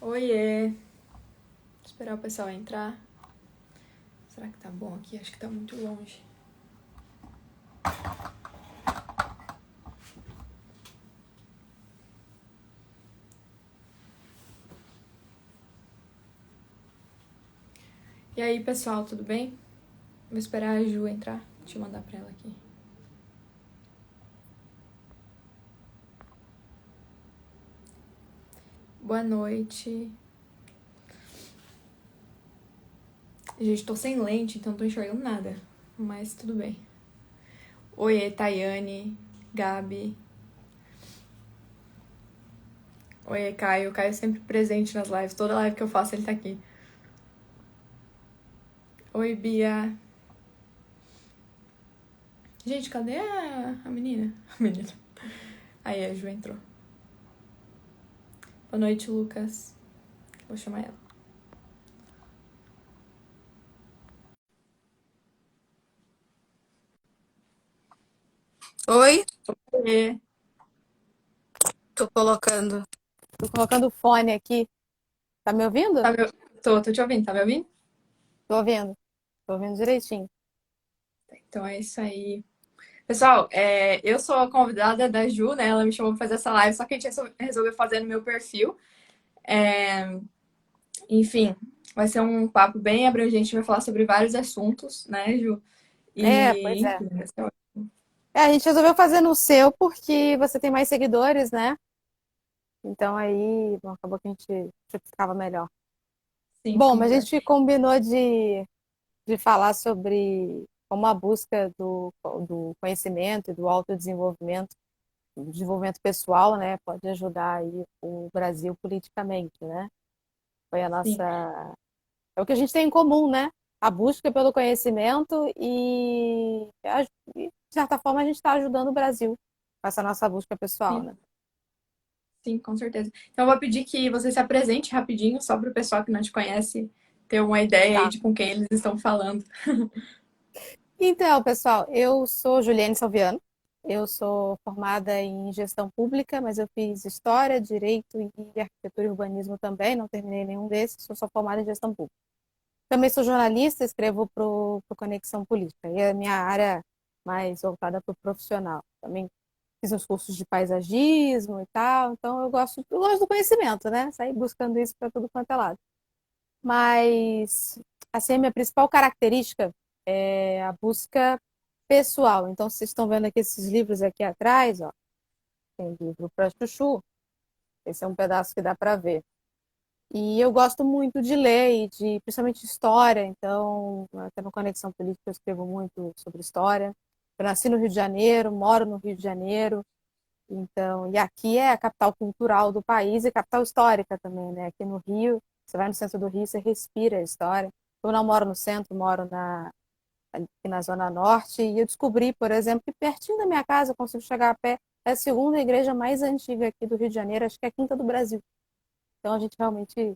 Oiê! Esperar o pessoal entrar. Será que tá bom aqui? Acho que tá muito longe. E aí, pessoal, tudo bem? Vou esperar a Ju entrar. Deixa eu mandar pra ela aqui. Boa noite. Gente, tô sem lente, então não tô enxergando nada. Mas tudo bem. Oiê, Tayane, Gabi. Oiê, Caio. Caio é sempre presente nas lives. Toda live que eu faço, ele tá aqui. Oi, Bia. Gente, cadê a menina? A menina. Aí, a Ju entrou. Boa noite, Lucas. Vou chamar ela. Oi, Oiê. tô colocando. Tô colocando o fone aqui. Tá me ouvindo? Tá me... tô te ouvindo, tá me ouvindo? Tô ouvindo. Tô ouvindo direitinho. Então é isso aí. Pessoal, eu sou a convidada da Ju, né? Ela me chamou pra fazer essa live, só que a gente resolveu fazer no meu perfil. É, Enfim, vai ser um papo bem abrangente, a gente vai falar sobre vários assuntos, né, Ju? Pois E, é. enfim, vai ser ótimo. A gente resolveu fazer no seu porque você tem mais seguidores, né? Então aí, bom, acabou que a gente ficava melhor. Sim, Bom, fica mas a melhor. gente combinou de falar sobre como a busca do conhecimento e do autodesenvolvimento, do desenvolvimento pessoal, né, pode ajudar aí o Brasil politicamente, né? Foi a Sim, nossa É o que a gente tem em comum, né? A busca pelo conhecimento de certa forma, a gente está ajudando o Brasil com essa nossa busca pessoal, sim, né? sim, com certeza. Então eu vou pedir que você se apresente rapidinho, só para o pessoal que não te conhece ter uma ideia aí Tá. de com quem eles estão falando. Então, pessoal, eu sou Juliane Salviano. Eu sou formada em gestão pública, mas eu fiz história, direito e arquitetura e urbanismo também. Não terminei nenhum desses, sou só formada em gestão pública. Também sou jornalista, escrevo para o Conexão Política. E é a minha área mais voltada para o profissional. Também fiz uns cursos de paisagismo e tal, então eu gosto do conhecimento, né? Sair buscando isso para tudo quanto é lado. Mas, assim, a minha principal característica é a busca pessoal. Então, vocês estão vendo aqui esses livros aqui atrás, ó. Tem livro para chuchu, esse é um pedaço que dá para ver. E eu gosto muito de ler e de, principalmente história, então, até no Conexão Política eu escrevo muito sobre história. Eu nasci no Rio de Janeiro, moro no Rio de Janeiro, então, e aqui é a capital cultural do país e capital histórica também, né? Aqui no Rio, você vai no centro do Rio, você respira a história. Eu não moro no centro, moro aqui na Zona Norte, e eu descobri, por exemplo, que pertinho da minha casa eu consigo chegar a pé. É a segunda igreja mais antiga aqui do Rio de Janeiro, acho que é a quinta do Brasil. Então a gente realmente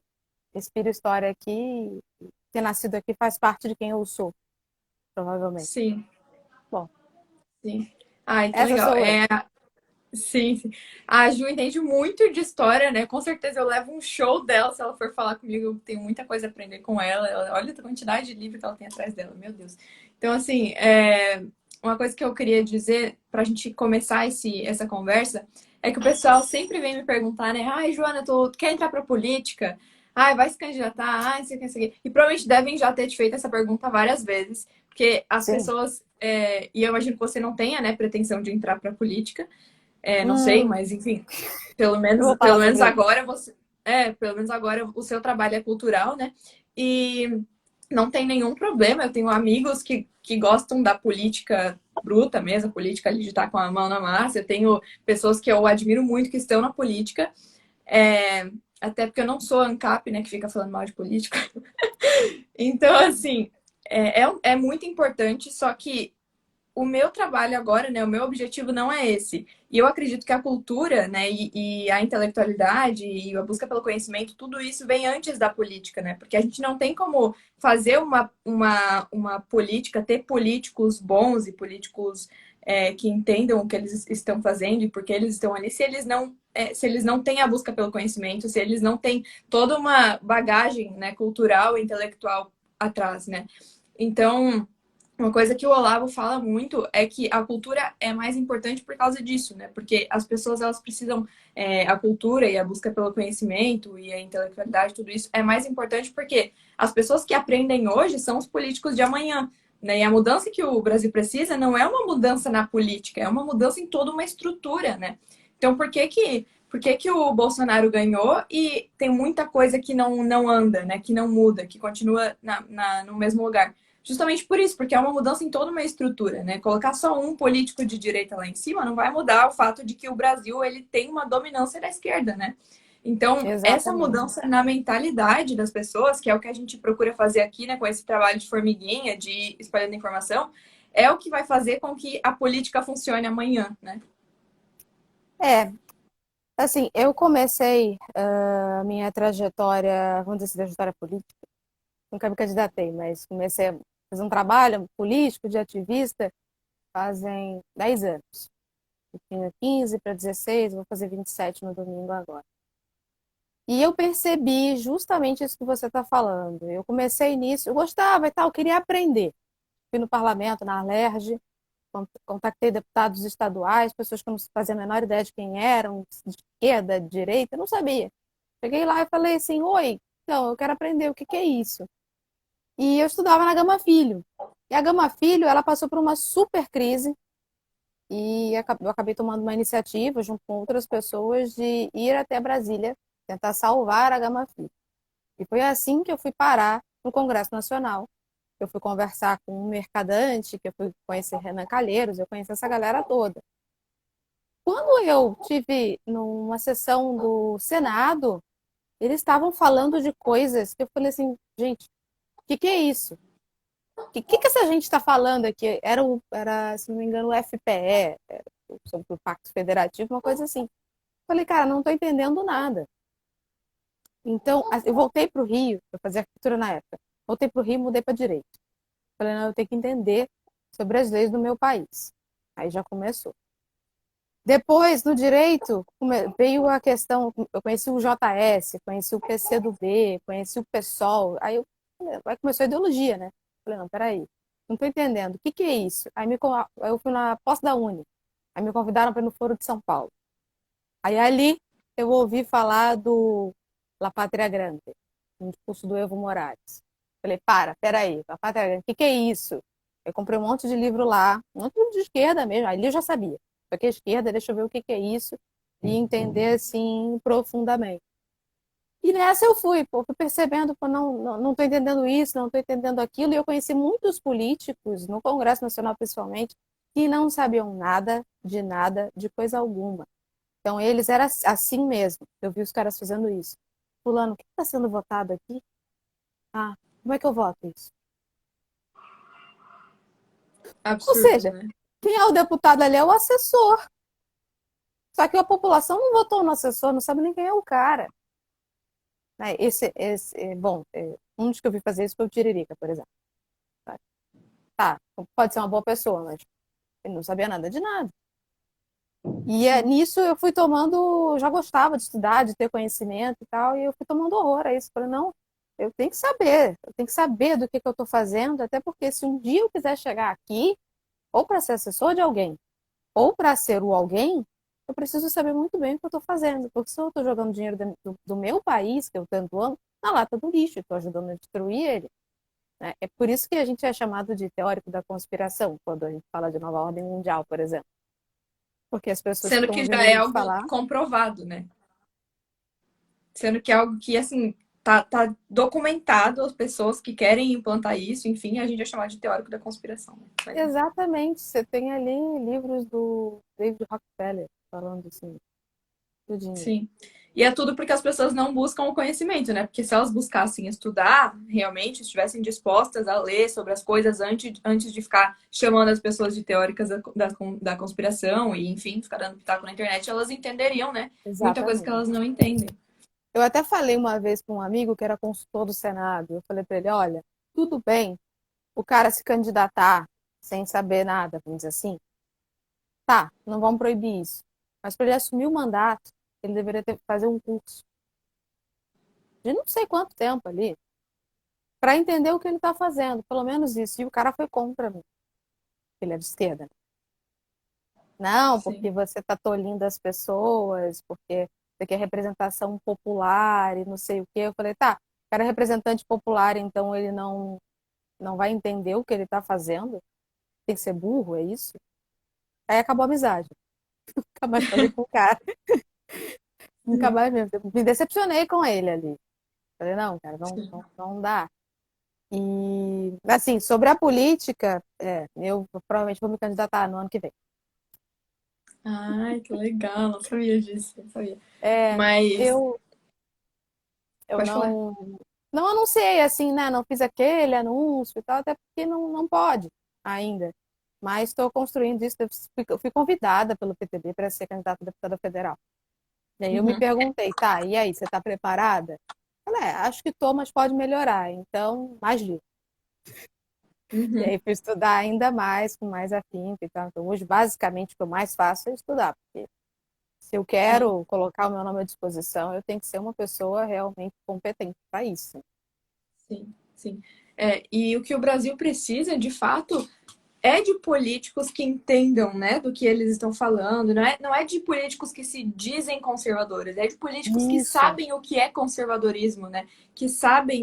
respira história aqui, e ter nascido aqui faz parte de quem eu sou, provavelmente. Sim, Bom, sim. Ah, então essa legal. sou eu. Sim, sim. A Ju entende muito de história, né? Com certeza eu levo um show dela se ela for falar comigo. Eu tenho muita coisa a aprender com ela. Olha a quantidade de livro que ela tem atrás dela, meu Deus. Então, assim, uma coisa que eu queria dizer para a gente começar essa conversa é que o pessoal sempre vem me perguntar, né? Ai, Joana, tu quer entrar pra política? Ai, vai se candidatar? Ai, você quer seguir? E provavelmente devem já ter te feito essa pergunta várias vezes, porque as Sim. pessoas, e eu imagino que você não tenha, né, pretensão de entrar pra política. Não sei, Hum, mas enfim, eu vou pelo falar menos sobre isso. agora você, pelo menos agora o seu trabalho é cultural, né? E não tem nenhum problema. Eu tenho amigos que gostam da política bruta mesmo, a política ali de estar com a mão na massa. Eu tenho pessoas que eu admiro muito que estão na política, é, até porque eu não sou ANCAP, né, que fica falando mal de política. Então, assim, é muito importante, só que o meu trabalho agora, né, o meu objetivo não é esse. E eu acredito que a cultura, né, e a intelectualidade e a busca pelo conhecimento, tudo isso vem antes da política, né? Porque a gente não tem como fazer uma política, ter políticos bons e políticos que entendam o que eles estão fazendo e por que eles estão ali, se eles não têm a busca pelo conhecimento, se eles não têm toda uma bagagem, né, cultural e intelectual atrás, né? Então, uma coisa que o Olavo fala muito é que a cultura é mais importante por causa disso, né? Porque as pessoas elas precisam a cultura e a busca pelo conhecimento e a intelectualidade, tudo isso é mais importante porque as pessoas que aprendem hoje são os políticos de amanhã, né? E a mudança que o Brasil precisa não é uma mudança na política, é uma mudança em toda uma estrutura, né? Então, por que que o Bolsonaro ganhou e tem muita coisa que não anda, né? Que não muda, que continua no mesmo lugar? Justamente por isso, porque é uma mudança em toda uma estrutura, né? Colocar só um político de direita lá em cima não vai mudar o fato de que o Brasil ele tem uma dominância da esquerda, né? Então, essa Exatamente. mudança na mentalidade das pessoas, que é o que a gente procura fazer aqui, né, com esse trabalho de formiguinha, de ir espalhando informação, é o que vai fazer com que a política funcione amanhã, né? É, assim, eu comecei a minha trajetória, vamos dizer assim, trajetória política, nunca me candidatei, mas comecei a fazer um trabalho político de ativista fazem 10 anos. Eu tinha 15 para 16, vou fazer 27 no domingo agora. E eu percebi justamente isso que você está falando. Eu comecei nisso, eu gostava e tal, eu queria aprender. Fui no parlamento, na Alerj, contactei deputados estaduais, pessoas que eu não fazia a menor ideia de quem eram, de esquerda, de direita, eu não sabia. Cheguei lá e falei assim, oi, então, eu quero aprender o que que é isso. E eu estudava na Gama Filho. E a Gama Filho, ela passou por uma super crise e eu acabei tomando uma iniciativa, junto com outras pessoas, de ir até Brasília, tentar salvar a Gama Filho. E foi assim que eu fui parar no Congresso Nacional. Eu fui conversar com um mercadante, que eu fui conhecer Renan Calheiros, eu conheci essa galera toda. Quando eu tive numa sessão do Senado, eles estavam falando de coisas que eu falei assim, gente, o que que é isso? O que essa gente está falando aqui? Era, se não me engano, o FPE, sobre o Pacto Federativo, uma coisa assim. Falei, cara, não estou entendendo nada. Então, eu voltei para o Rio, eu fazia arquitetura na época. Voltei para o Rio e mudei para direito. Falei, não, eu tenho que entender sobre as leis do meu país. Aí já começou. Depois, no direito, veio a questão, eu conheci o JS, conheci o PCdoB, conheci o PSOL, aí começou a ideologia, né? Falei, não, peraí, não estou entendendo, o que que é isso? Aí eu fui na posse da Uni, aí me convidaram para ir no Foro de São Paulo. Aí ali eu ouvi falar do La Pátria Grande, um discurso do Evo Morales. Falei, peraí, La Pátria Grande, o que que é isso? Eu comprei um monte de livro lá, um monte de livro de esquerda mesmo, ali eu já sabia. Só que a esquerda, deixa eu ver o que que é isso e entender assim profundamente. E nessa eu fui percebendo, pô, não estou entendendo isso, não estou entendendo aquilo, e eu conheci muitos políticos, no Congresso Nacional principalmente, que não sabiam nada, de coisa alguma. Então, eles eram assim mesmo. Eu vi os caras fazendo isso. Fulano, o que está sendo votado aqui? Ah, como é que eu voto isso? Ou Absurdo, seja, né? quem é o deputado ali é o assessor. Só que a população não votou no assessor, não sabe nem quem é o cara. Né? Um dos que eu vi fazer isso foi o Tiririca, por exemplo. Tá, pode ser uma boa pessoa, mas ele não sabia nada de nada. E Sim. nisso eu fui tomando, já gostava de estudar, de ter conhecimento e tal, e eu fui tomando horror a isso. Falei, não, eu tenho que saber do que eu estou fazendo, até porque se um dia eu quiser chegar aqui, ou para ser assessor de alguém, ou para ser o alguém, eu preciso saber muito bem o que eu estou fazendo, porque se eu estou jogando dinheiro do meu país, que eu tanto amo, na lata do lixo, estou ajudando a destruir ele. Né? É por isso que a gente é chamado de teórico da conspiração, quando a gente fala de nova ordem mundial, por exemplo. Porque as pessoas Sendo ficam que ouvindo já a é gente algo falar. comprovado, né? Sendo que é algo que, assim, tá documentado, as pessoas que querem implantar isso, enfim, a gente é chamado de teórico da conspiração. Né? Mas, Exatamente, você tem ali livros do David Rockefeller falando assim, tudinho. sim. E é tudo porque as pessoas não buscam o conhecimento, né? Porque se elas buscassem estudar, realmente, estivessem dispostas a ler sobre as coisas antes de ficar chamando as pessoas de teóricas da conspiração e, enfim, ficar dando pitaco na internet, elas entenderiam, né? Muita coisa que elas Exatamente. não entendem. Eu até falei uma vez para um amigo que era consultor do Senado, eu falei para ele, olha, tudo bem o cara se candidatar sem saber nada, vamos dizer assim, Tá, não vamos proibir isso. Mas para ele assumir o mandato, ele deveria ter que fazer um curso de não sei quanto tempo ali, para entender o que ele está fazendo, pelo menos isso. E o cara foi contra mim, ele é de esquerda. Não, porque Sim. você está tolindo as pessoas, porque você quer representação popular e não sei o quê. Eu falei, tá, o cara é representante popular, então ele não vai entender o que ele está fazendo? Tem que ser burro, é isso? Aí acabou a amizade. Nunca mais falei com o cara. Nunca Sim. mais mesmo. Eu me decepcionei com ele ali. Falei, não, cara, Sim. não dá. E, assim, sobre a política, eu provavelmente vou me candidatar no ano que vem. Ai, que legal, não sabia disso, não sabia. É, Mas, eu, eu pode falar. não anunciei assim, né? Não fiz aquele anúncio e tal, até porque não pode ainda. Mas estou construindo isso. Eu fui convidada pelo PTB para ser candidata a deputada federal. E aí eu me Uhum, perguntei, tá, e aí, você está preparada? Falei, acho que estou, mas pode melhorar. Então, mais livre. E uhum. aí fui estudar ainda mais, com mais afinco e tal. Então, hoje, basicamente, o que eu mais faço é estudar, porque se eu Sim, quero colocar o meu nome à disposição, eu tenho que ser uma pessoa realmente competente para isso. sim, sim. É, e o que o Brasil precisa, de fato, é de políticos que entendam, né, do que eles estão falando, não é de políticos que se dizem conservadores, é de políticos que Isso, sabem o que é conservadorismo, né, que sabem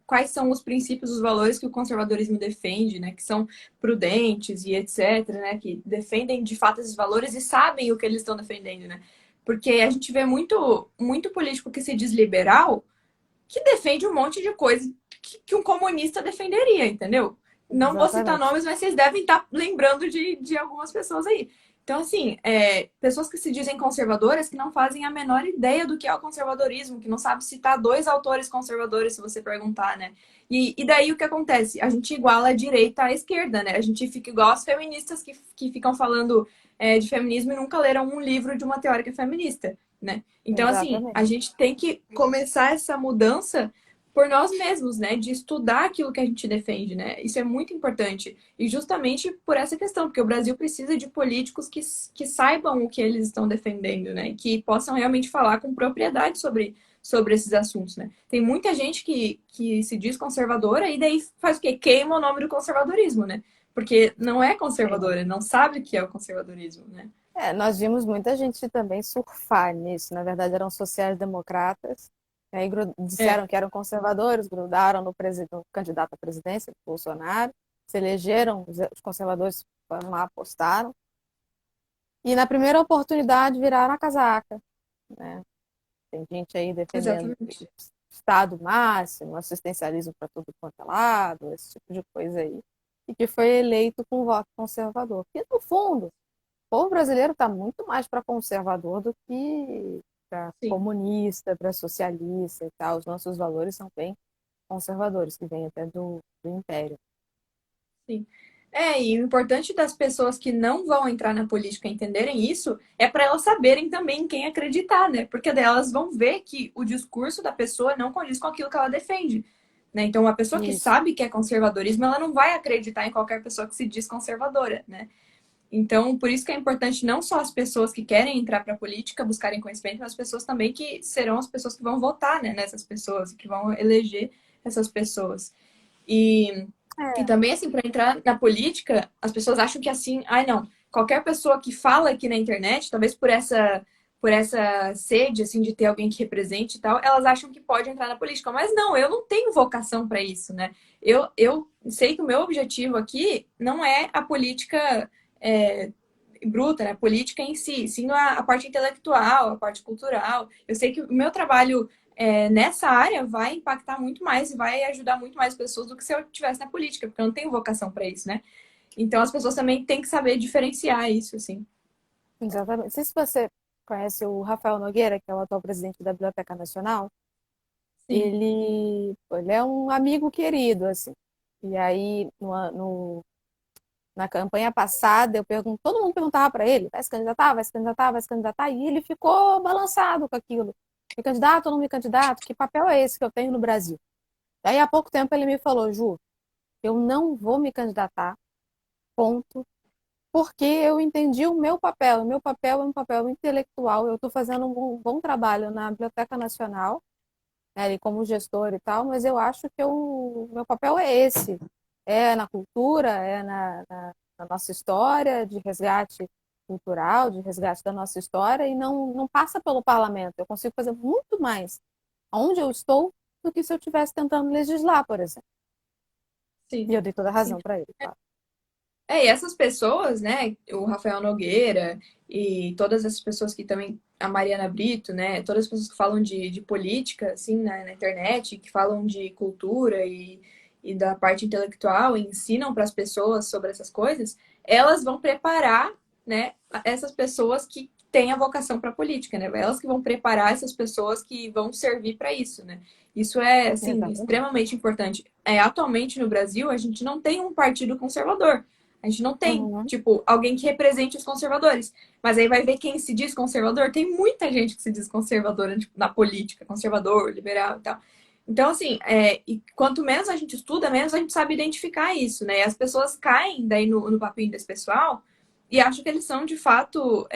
quais são os princípios, os valores que o conservadorismo defende, né, que são prudentes e etc, né, que defendem de fato esses valores e sabem o que eles estão defendendo, né, porque a gente vê muito político que se diz liberal, que defende um monte de coisa que um comunista defenderia, entendeu? Não vou citar exatamente. nomes, mas vocês devem estar lembrando de algumas pessoas aí. Então, assim, pessoas que se dizem conservadoras que não fazem a menor ideia do que é o conservadorismo, que não sabe citar dois autores conservadores, se você perguntar, né? E daí o que acontece? A gente iguala a direita à esquerda, né? A gente fica igual as feministas que ficam falando de feminismo e nunca leram um livro de uma teórica feminista, né? Então, assim, a Exatamente. gente tem que começar essa mudança por nós mesmos, né? De estudar aquilo que a gente defende, né? Isso é muito importante. E justamente por essa questão, porque o Brasil precisa de políticos que saibam o que eles estão defendendo, né? Que possam realmente falar com propriedade sobre esses assuntos, né? Tem muita gente que se diz conservadora e daí faz o quê? Queima o nome do conservadorismo, né? Porque não é Sim. conservadora, não sabe o que é o conservadorismo, né? Nós vimos muita gente também surfar nisso. Na verdade, eram sociais-democratas. E aí É, disseram que eram conservadores, grudaram no candidato à presidência, Bolsonaro, se elegeram, os conservadores foram lá, apostaram. E na primeira oportunidade viraram a casaca, né? Tem gente aí defendendo exatamente. Estado máximo, assistencialismo para tudo quanto é lado, esse tipo de coisa aí. E que foi eleito com voto conservador. Porque, no fundo, o povo brasileiro está muito mais para conservador do que para Sim. comunista, para socialista e tal. Os nossos valores são bem conservadores, que vêm até do Império. Sim. E o importante das pessoas que não vão entrar na política entenderem isso é para elas saberem também em quem acreditar, né? Porque daí elas vão ver que o discurso da pessoa não condiz com aquilo que ela defende, né? Então, uma pessoa que Isso, sabe que é conservadorismo, ela não vai acreditar em qualquer pessoa que se diz conservadora, né? Então, por isso que é importante não só as pessoas que querem entrar para a política buscarem conhecimento, mas as pessoas também que serão as pessoas que vão votar, né, nessas pessoas, que vão eleger essas pessoas. E, e é, também, assim, para entrar na política, as pessoas acham que assim, ai não, qualquer pessoa que fala aqui na internet, talvez por essa sede, assim, de ter alguém que represente e tal, elas acham que pode entrar na política. Mas não, eu não tenho vocação para isso, né? Eu sei que o meu objetivo aqui não é a política é, bruta, né? A política em si, sim a parte intelectual, a parte cultural. Eu sei que o meu trabalho nessa área vai impactar muito mais e vai ajudar muito mais pessoas do que se eu estivesse na política, porque eu não tenho vocação para isso, né? Então as pessoas também têm que saber diferenciar isso, assim. exatamente. Não sei se você conhece o Rafael Nogueira, que é o atual presidente da Biblioteca Nacional. Sim. Ele é um amigo querido, assim. E aí, na campanha passada, todo mundo perguntava para ele, vai se candidatar, vai se candidatar, vai se candidatar, e ele ficou balançado com aquilo. Me candidato ou não me candidato? Que papel é esse que eu tenho no Brasil? Daí, há pouco tempo, ele me falou, Ju, eu não vou me candidatar, ponto. porque eu entendi o meu papel. O meu papel é um papel intelectual. Eu estou fazendo um bom trabalho na Biblioteca Nacional, né, ali como gestor e tal, mas eu acho que o meu papel é esse. É na cultura, é na nossa história, de resgate cultural, de resgate da nossa história, e não passa pelo parlamento. Eu consigo fazer muito mais onde eu estou do que se eu estivesse tentando legislar, por exemplo. Sim, E eu dei toda a sim. razão para ele, claro. E essas pessoas, né, o Rafael Nogueira e todas essas pessoas que também, a Mariana Brito, né, todas as pessoas que falam de política, assim, na internet, que falam de cultura e da parte intelectual, e ensinam para as pessoas sobre essas coisas, elas vão preparar, né, essas pessoas que têm a vocação para a política, né, elas que vão preparar essas pessoas que vão servir para isso, né. Isso é, assim, Exatamente. extremamente importante. Atualmente no Brasil, a gente não tem um partido conservador. A gente não tem, Uhum. tipo, alguém que represente os conservadores. Mas aí vai ver quem se diz conservador. Tem muita gente que se diz conservadora, tipo, na política, conservador, liberal e tal. Então, assim, e quanto menos a gente estuda, menos a gente sabe identificar isso, né? E as pessoas caem daí no papinho desse pessoal e acham que eles são, de fato,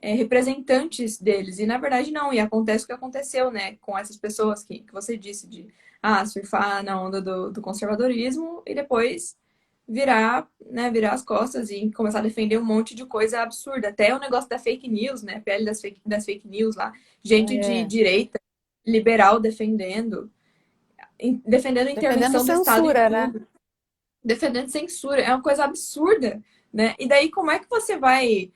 representantes deles. E, na verdade, não. E acontece o que aconteceu, né? Com essas pessoas que você disse de, surfar na onda do conservadorismo e depois virar as costas e começar a defender um monte de coisa absurda. Até o negócio da fake news, né? A pele das fake news lá. Gente de É. direita, liberal defendendo a Defendendo intervenção do Estado em censura, né? tudo. Defendendo censura. É uma coisa absurda, né? E daí, como é que você vai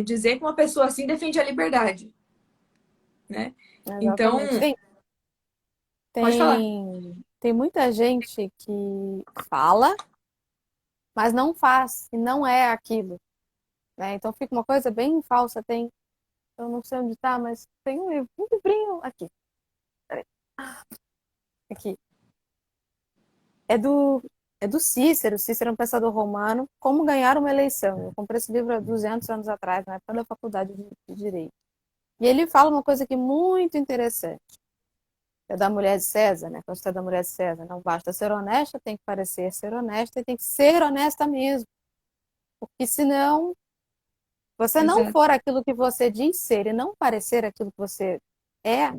dizer que uma pessoa assim defende a liberdade, né? Então, Exatamente. pode falar. Tem muita gente que fala, mas não faz, e não é aquilo, né? Então fica uma coisa bem falsa. Eu não sei onde tá, mas tem um livrinho aqui. Peraí. Aqui. É do, é do Cícero. Cícero é um pensador romano. Como ganhar uma eleição. Eu comprei esse livro há 200 anos atrás, na época da faculdade de Direito. E ele fala uma coisa aqui muito interessante. É da mulher de César, né? Quando você é da mulher de César, não basta ser honesta, tem que parecer ser honesta e tem que ser honesta mesmo. Porque senão, você não Exato, for aquilo que você diz ser e não parecer aquilo que você é,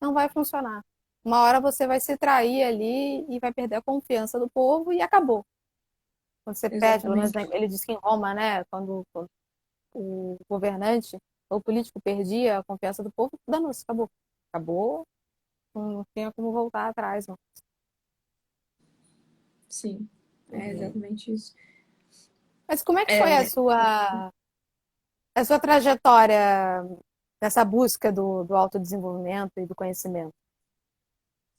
não vai funcionar. Uma hora você vai se trair ali e vai perder a confiança do povo e acabou. Quando você perde, pelo menos exatamente. né, ele diz que em Roma, né, quando o governante ou o político perdia a confiança do povo, danou-se, acabou. Acabou, não tinha como voltar atrás, não. Sim, é exatamente isso. Mas como é que foi É, a sua trajetória nessa busca do autodesenvolvimento e do conhecimento?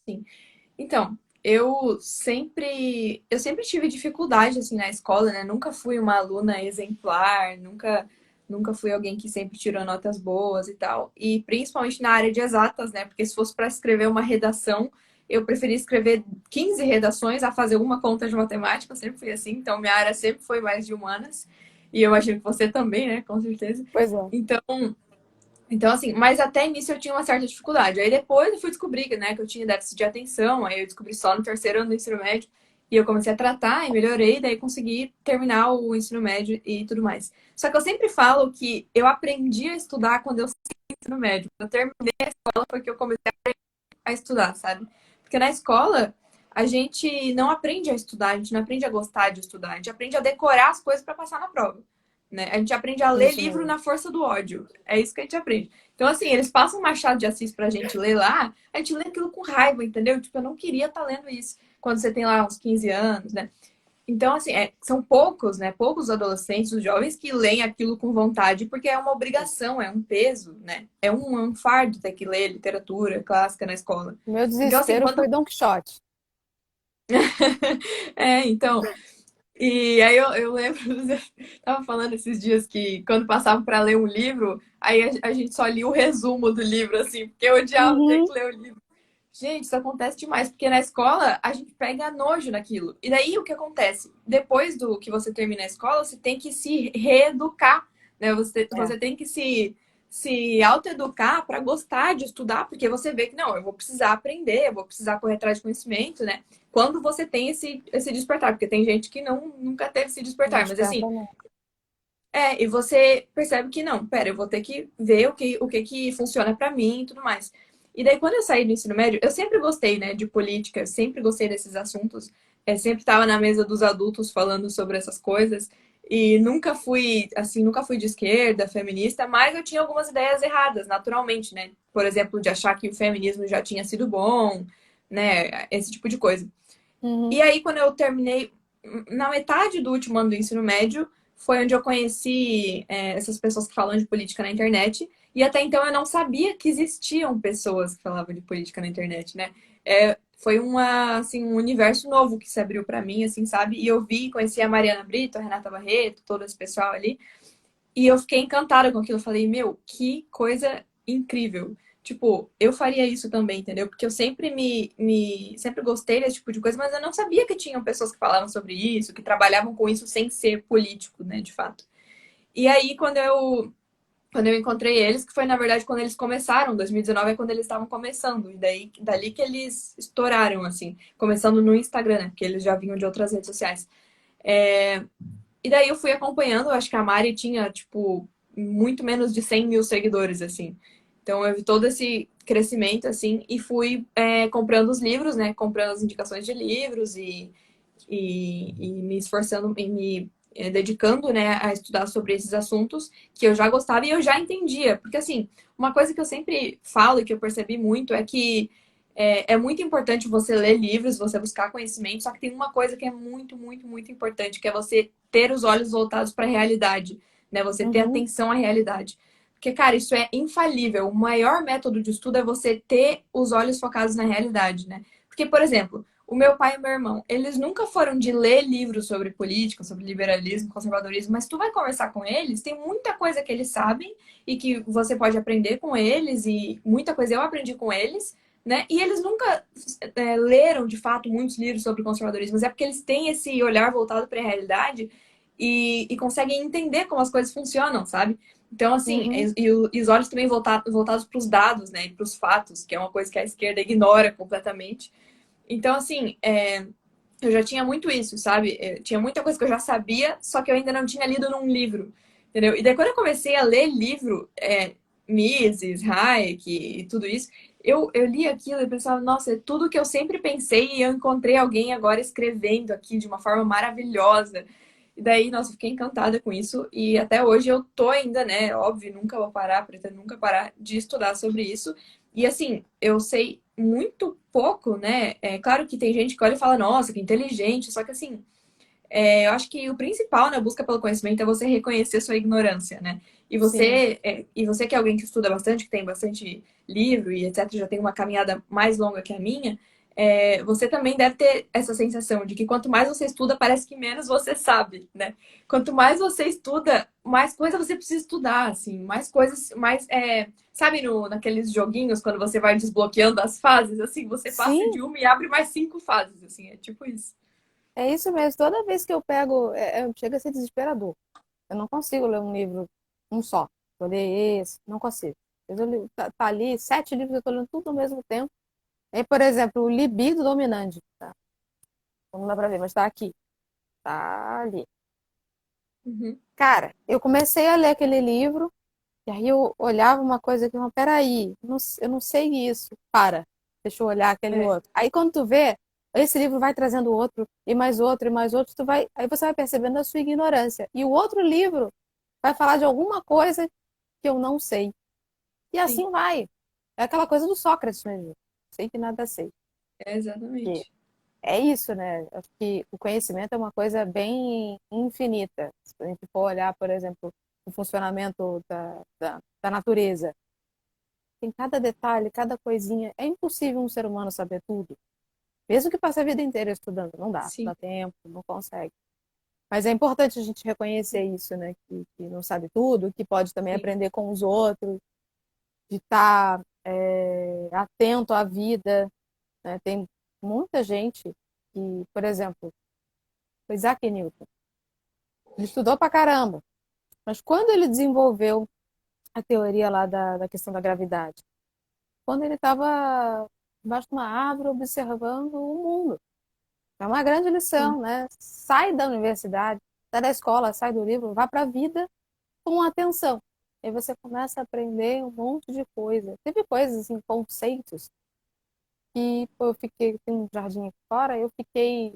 sim. Então, eu sempre tive dificuldade assim na escola, né? Nunca fui uma aluna exemplar, nunca fui alguém que sempre tirou notas boas e tal. E principalmente na área de exatas, né? Porque se fosse para escrever uma redação, eu preferia escrever 15 redações a fazer uma conta de matemática, eu sempre fui assim, então minha área sempre foi mais de humanas. E eu imagino que você também, né? Com certeza. Pois é. Então, assim, mas até nisso eu tinha uma certa dificuldade. Aí depois eu fui descobrir, né, que eu tinha déficit de atenção, aí eu descobri só no terceiro ano do ensino médio, e eu comecei a tratar e melhorei, daí consegui terminar o ensino médio e tudo mais. Só que eu sempre falo que eu aprendi a estudar quando eu saí do ensino médio. Quando eu terminei a escola foi que eu comecei a estudar, sabe? Porque na escola a gente não aprende a estudar, a gente não aprende a gostar de estudar, a gente aprende a decorar as coisas para passar na prova. Né? A gente aprende a ler Isso livro mesmo. na força do ódio. É isso que a gente aprende. Então, assim, eles passam Machado de Assis pra gente ler lá, a gente lê aquilo com raiva, entendeu? Tipo, eu não queria estar lendo isso quando você tem lá uns 15 anos, né? Então, assim, são poucos, né? Poucos adolescentes, os jovens que leem aquilo com vontade, porque é uma obrigação, é um peso, né? É um fardo ter que ler literatura clássica na escola. O meu Então, assim, desespero quando. foi Don Quixote. Então. E aí eu lembro, tava falando esses dias que quando passava para ler um livro, aí a gente só lia o resumo do livro, assim, porque eu odiava ter Uhum. que ler o livro. Gente, isso acontece demais, porque na escola a gente pega nojo naquilo. E daí o que acontece? Depois do que você termina a escola, você tem que se reeducar, né? Você É. tem que se se autoeducar para gostar de estudar, porque você vê que não, eu vou precisar aprender, eu vou precisar correr atrás de conhecimento, né? Quando você tem esse despertar, porque tem gente que não nunca teve esse despertar, mas assim, Desperta. e você percebe que não, pera, eu vou ter que ver o que funciona para mim e tudo mais. E daí, quando eu saí do ensino médio, eu sempre gostei, né, de política, sempre gostei desses assuntos, sempre estava na mesa dos adultos falando sobre essas coisas, e nunca fui, assim, nunca fui de esquerda, feminista, mas eu tinha algumas ideias erradas, naturalmente, né? Por exemplo, de achar que o feminismo já tinha sido bom, né, esse tipo de coisa. Uhum. E aí, quando eu terminei, na metade do último ano do ensino médio, foi onde eu conheci essas pessoas que falam de política na internet. E até então eu não sabia que existiam pessoas que falavam de política na internet, né? Foi assim, um universo novo que se abriu para mim, assim, sabe? E eu conheci a Mariana Brito, a Renata Barreto, todo esse pessoal ali. E eu fiquei encantada com aquilo. Eu falei, meu, que coisa incrível. Tipo, eu faria isso também, entendeu? Porque eu sempre sempre gostei desse tipo de coisa, mas eu não sabia que tinham pessoas que falavam sobre isso, que trabalhavam com isso sem ser político, né, de fato. E aí, quando eu encontrei eles, que foi na verdade quando eles começaram, 2019 é quando eles estavam começando, e daí dali que eles estouraram, assim, começando no Instagram, né, porque eles já vinham de outras redes sociais. É, e daí eu fui acompanhando, acho que a Mari tinha, tipo, muito menos de 100 mil seguidores, assim. Então eu vi todo esse crescimento, assim, e fui comprando os livros, né? Comprando as indicações de livros e me esforçando e me dedicando, né, a estudar sobre esses assuntos que eu já gostava e eu já entendia. Porque, assim, uma coisa que eu sempre falo e que eu percebi muito é que é muito importante você ler livros, você buscar conhecimento, só que tem uma coisa que é muito, muito, muito importante, que é você ter os olhos voltados para a realidade, né? Você ter Uhum. atenção à realidade. Porque, cara, isso é infalível. O maior método de estudo é você ter os olhos focados na realidade, né? Porque, por exemplo, o meu pai e o meu irmão, eles nunca foram de ler livros sobre política, sobre liberalismo, conservadorismo, mas tu vai conversar com eles, tem muita coisa que eles sabem e que você pode aprender com eles, e muita coisa eu aprendi com eles, né? E eles nunca leram, de fato, muitos livros sobre conservadorismo, mas é porque eles têm esse olhar voltado para a realidade e conseguem entender como as coisas funcionam, sabe? Então, assim, Uhum. e os olhos também voltados para os dados, né? E para os fatos, que é uma coisa que a esquerda ignora completamente. Então, assim, eu já tinha muito isso, sabe? Tinha muita coisa que eu já sabia, só que eu ainda não tinha lido num livro, entendeu? E daí, quando eu comecei a ler livro, Mises, Hayek e tudo isso, eu li aquilo e pensava, nossa, é tudo que eu sempre pensei e eu encontrei alguém agora escrevendo aqui de uma forma maravilhosa. E daí, nossa, eu fiquei encantada com isso e até hoje eu tô ainda, né? Óbvio, nunca vou parar, pretendo nunca parar de estudar sobre isso. E assim, eu sei muito pouco, né? É claro que tem gente que olha e fala, nossa, que inteligente, só que assim, eu acho que o principal na busca pelo conhecimento é você reconhecer sua ignorância, né? Sim. E você que é alguém que estuda bastante, que tem bastante livro e etc., já tem uma caminhada mais longa que a minha, você também deve ter essa sensação de que quanto mais você estuda, parece que menos você sabe, né? Quanto mais você estuda, mais coisa você precisa estudar, assim, mais coisas, sabe naqueles joguinhos, quando você vai desbloqueando as fases, assim, você passa Sim, de uma e abre mais 5 fases, assim, é tipo isso. é isso mesmo. Toda vez que eu pego, chega a ser desesperador. Eu não consigo ler um livro, um só. Vou ler esse, não consigo. Tá ali, 7 livros, eu tô lendo tudo ao mesmo tempo. Aí, por exemplo, o Libido Dominante. Tá? Não dá pra ver, mas tá aqui. Tá ali. Uhum. Cara, eu comecei a ler aquele livro, e aí eu olhava uma coisa que, não, peraí, eu não sei isso. Para, deixa eu olhar aquele É, outro. Aí quando tu vê, esse livro vai trazendo outro, e mais outro, aí você vai percebendo a sua ignorância. E o outro livro vai falar de alguma coisa que eu não sei. E sim, assim vai. É aquela coisa do Sócrates mesmo. Sei que nada sei. E exatamente. é isso, né? Acho que o conhecimento é uma coisa bem infinita. Se a gente for olhar, por exemplo, o funcionamento da natureza, tem cada detalhe, cada coisinha. É impossível um ser humano saber tudo. Mesmo que passe a vida inteira estudando, não dá, não Sim, dá tempo, não consegue. Mas é importante a gente reconhecer isso, né? Que não sabe tudo, que pode também sim, aprender com os outros, de estar atento à vida, né? Tem muita gente que, por exemplo, o Isaac Newton, ele estudou pra caramba, mas quando ele desenvolveu a teoria lá da questão da gravidade. Quando ele estava embaixo de uma árvore observando o mundo. É uma grande Sim, lição, né? Sai da universidade, sai da escola, sai do livro, vá para a vida com atenção. Aí você começa a aprender um monte de coisa. Teve coisas, assim, conceitos, que pô, eu fiquei, tem um jardim aqui fora, eu fiquei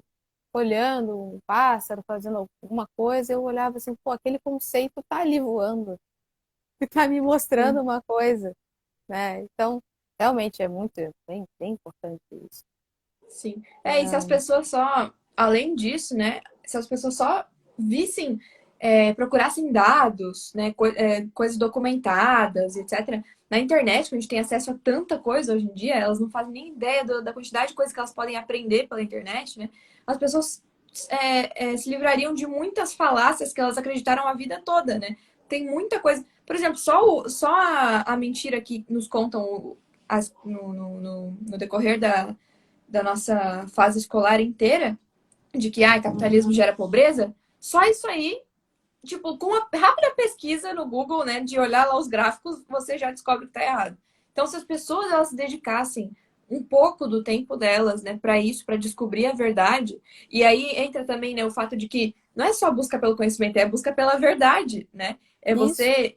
olhando um pássaro, fazendo alguma coisa, eu olhava assim, pô, aquele conceito tá ali voando, e tá me mostrando sim. uma coisa, né? Então, realmente é muito, bem importante isso. Sim. E se as É, pessoas só, além disso, né, se as pessoas só vissem, procurassem dados, né, coisas documentadas, etc. Na internet, que a gente tem acesso a tanta coisa hoje em dia, elas não fazem nem ideia da quantidade de coisas que elas podem aprender pela internet, né? As pessoas se livrariam de muitas falácias que elas acreditaram a vida toda, né? Tem muita coisa. Por exemplo, só a mentira que nos contam no decorrer da nossa fase escolar inteira, de que capitalismo gera pobreza, só isso aí, tipo, com uma rápida pesquisa no Google, né, de olhar lá os gráficos, você já descobre que tá errado. Então, se as pessoas elas se dedicassem um pouco do tempo delas, né, para isso, para descobrir a verdade, e aí entra também, né, o fato de que não é só busca pelo conhecimento, é busca pela verdade, né? É isso, você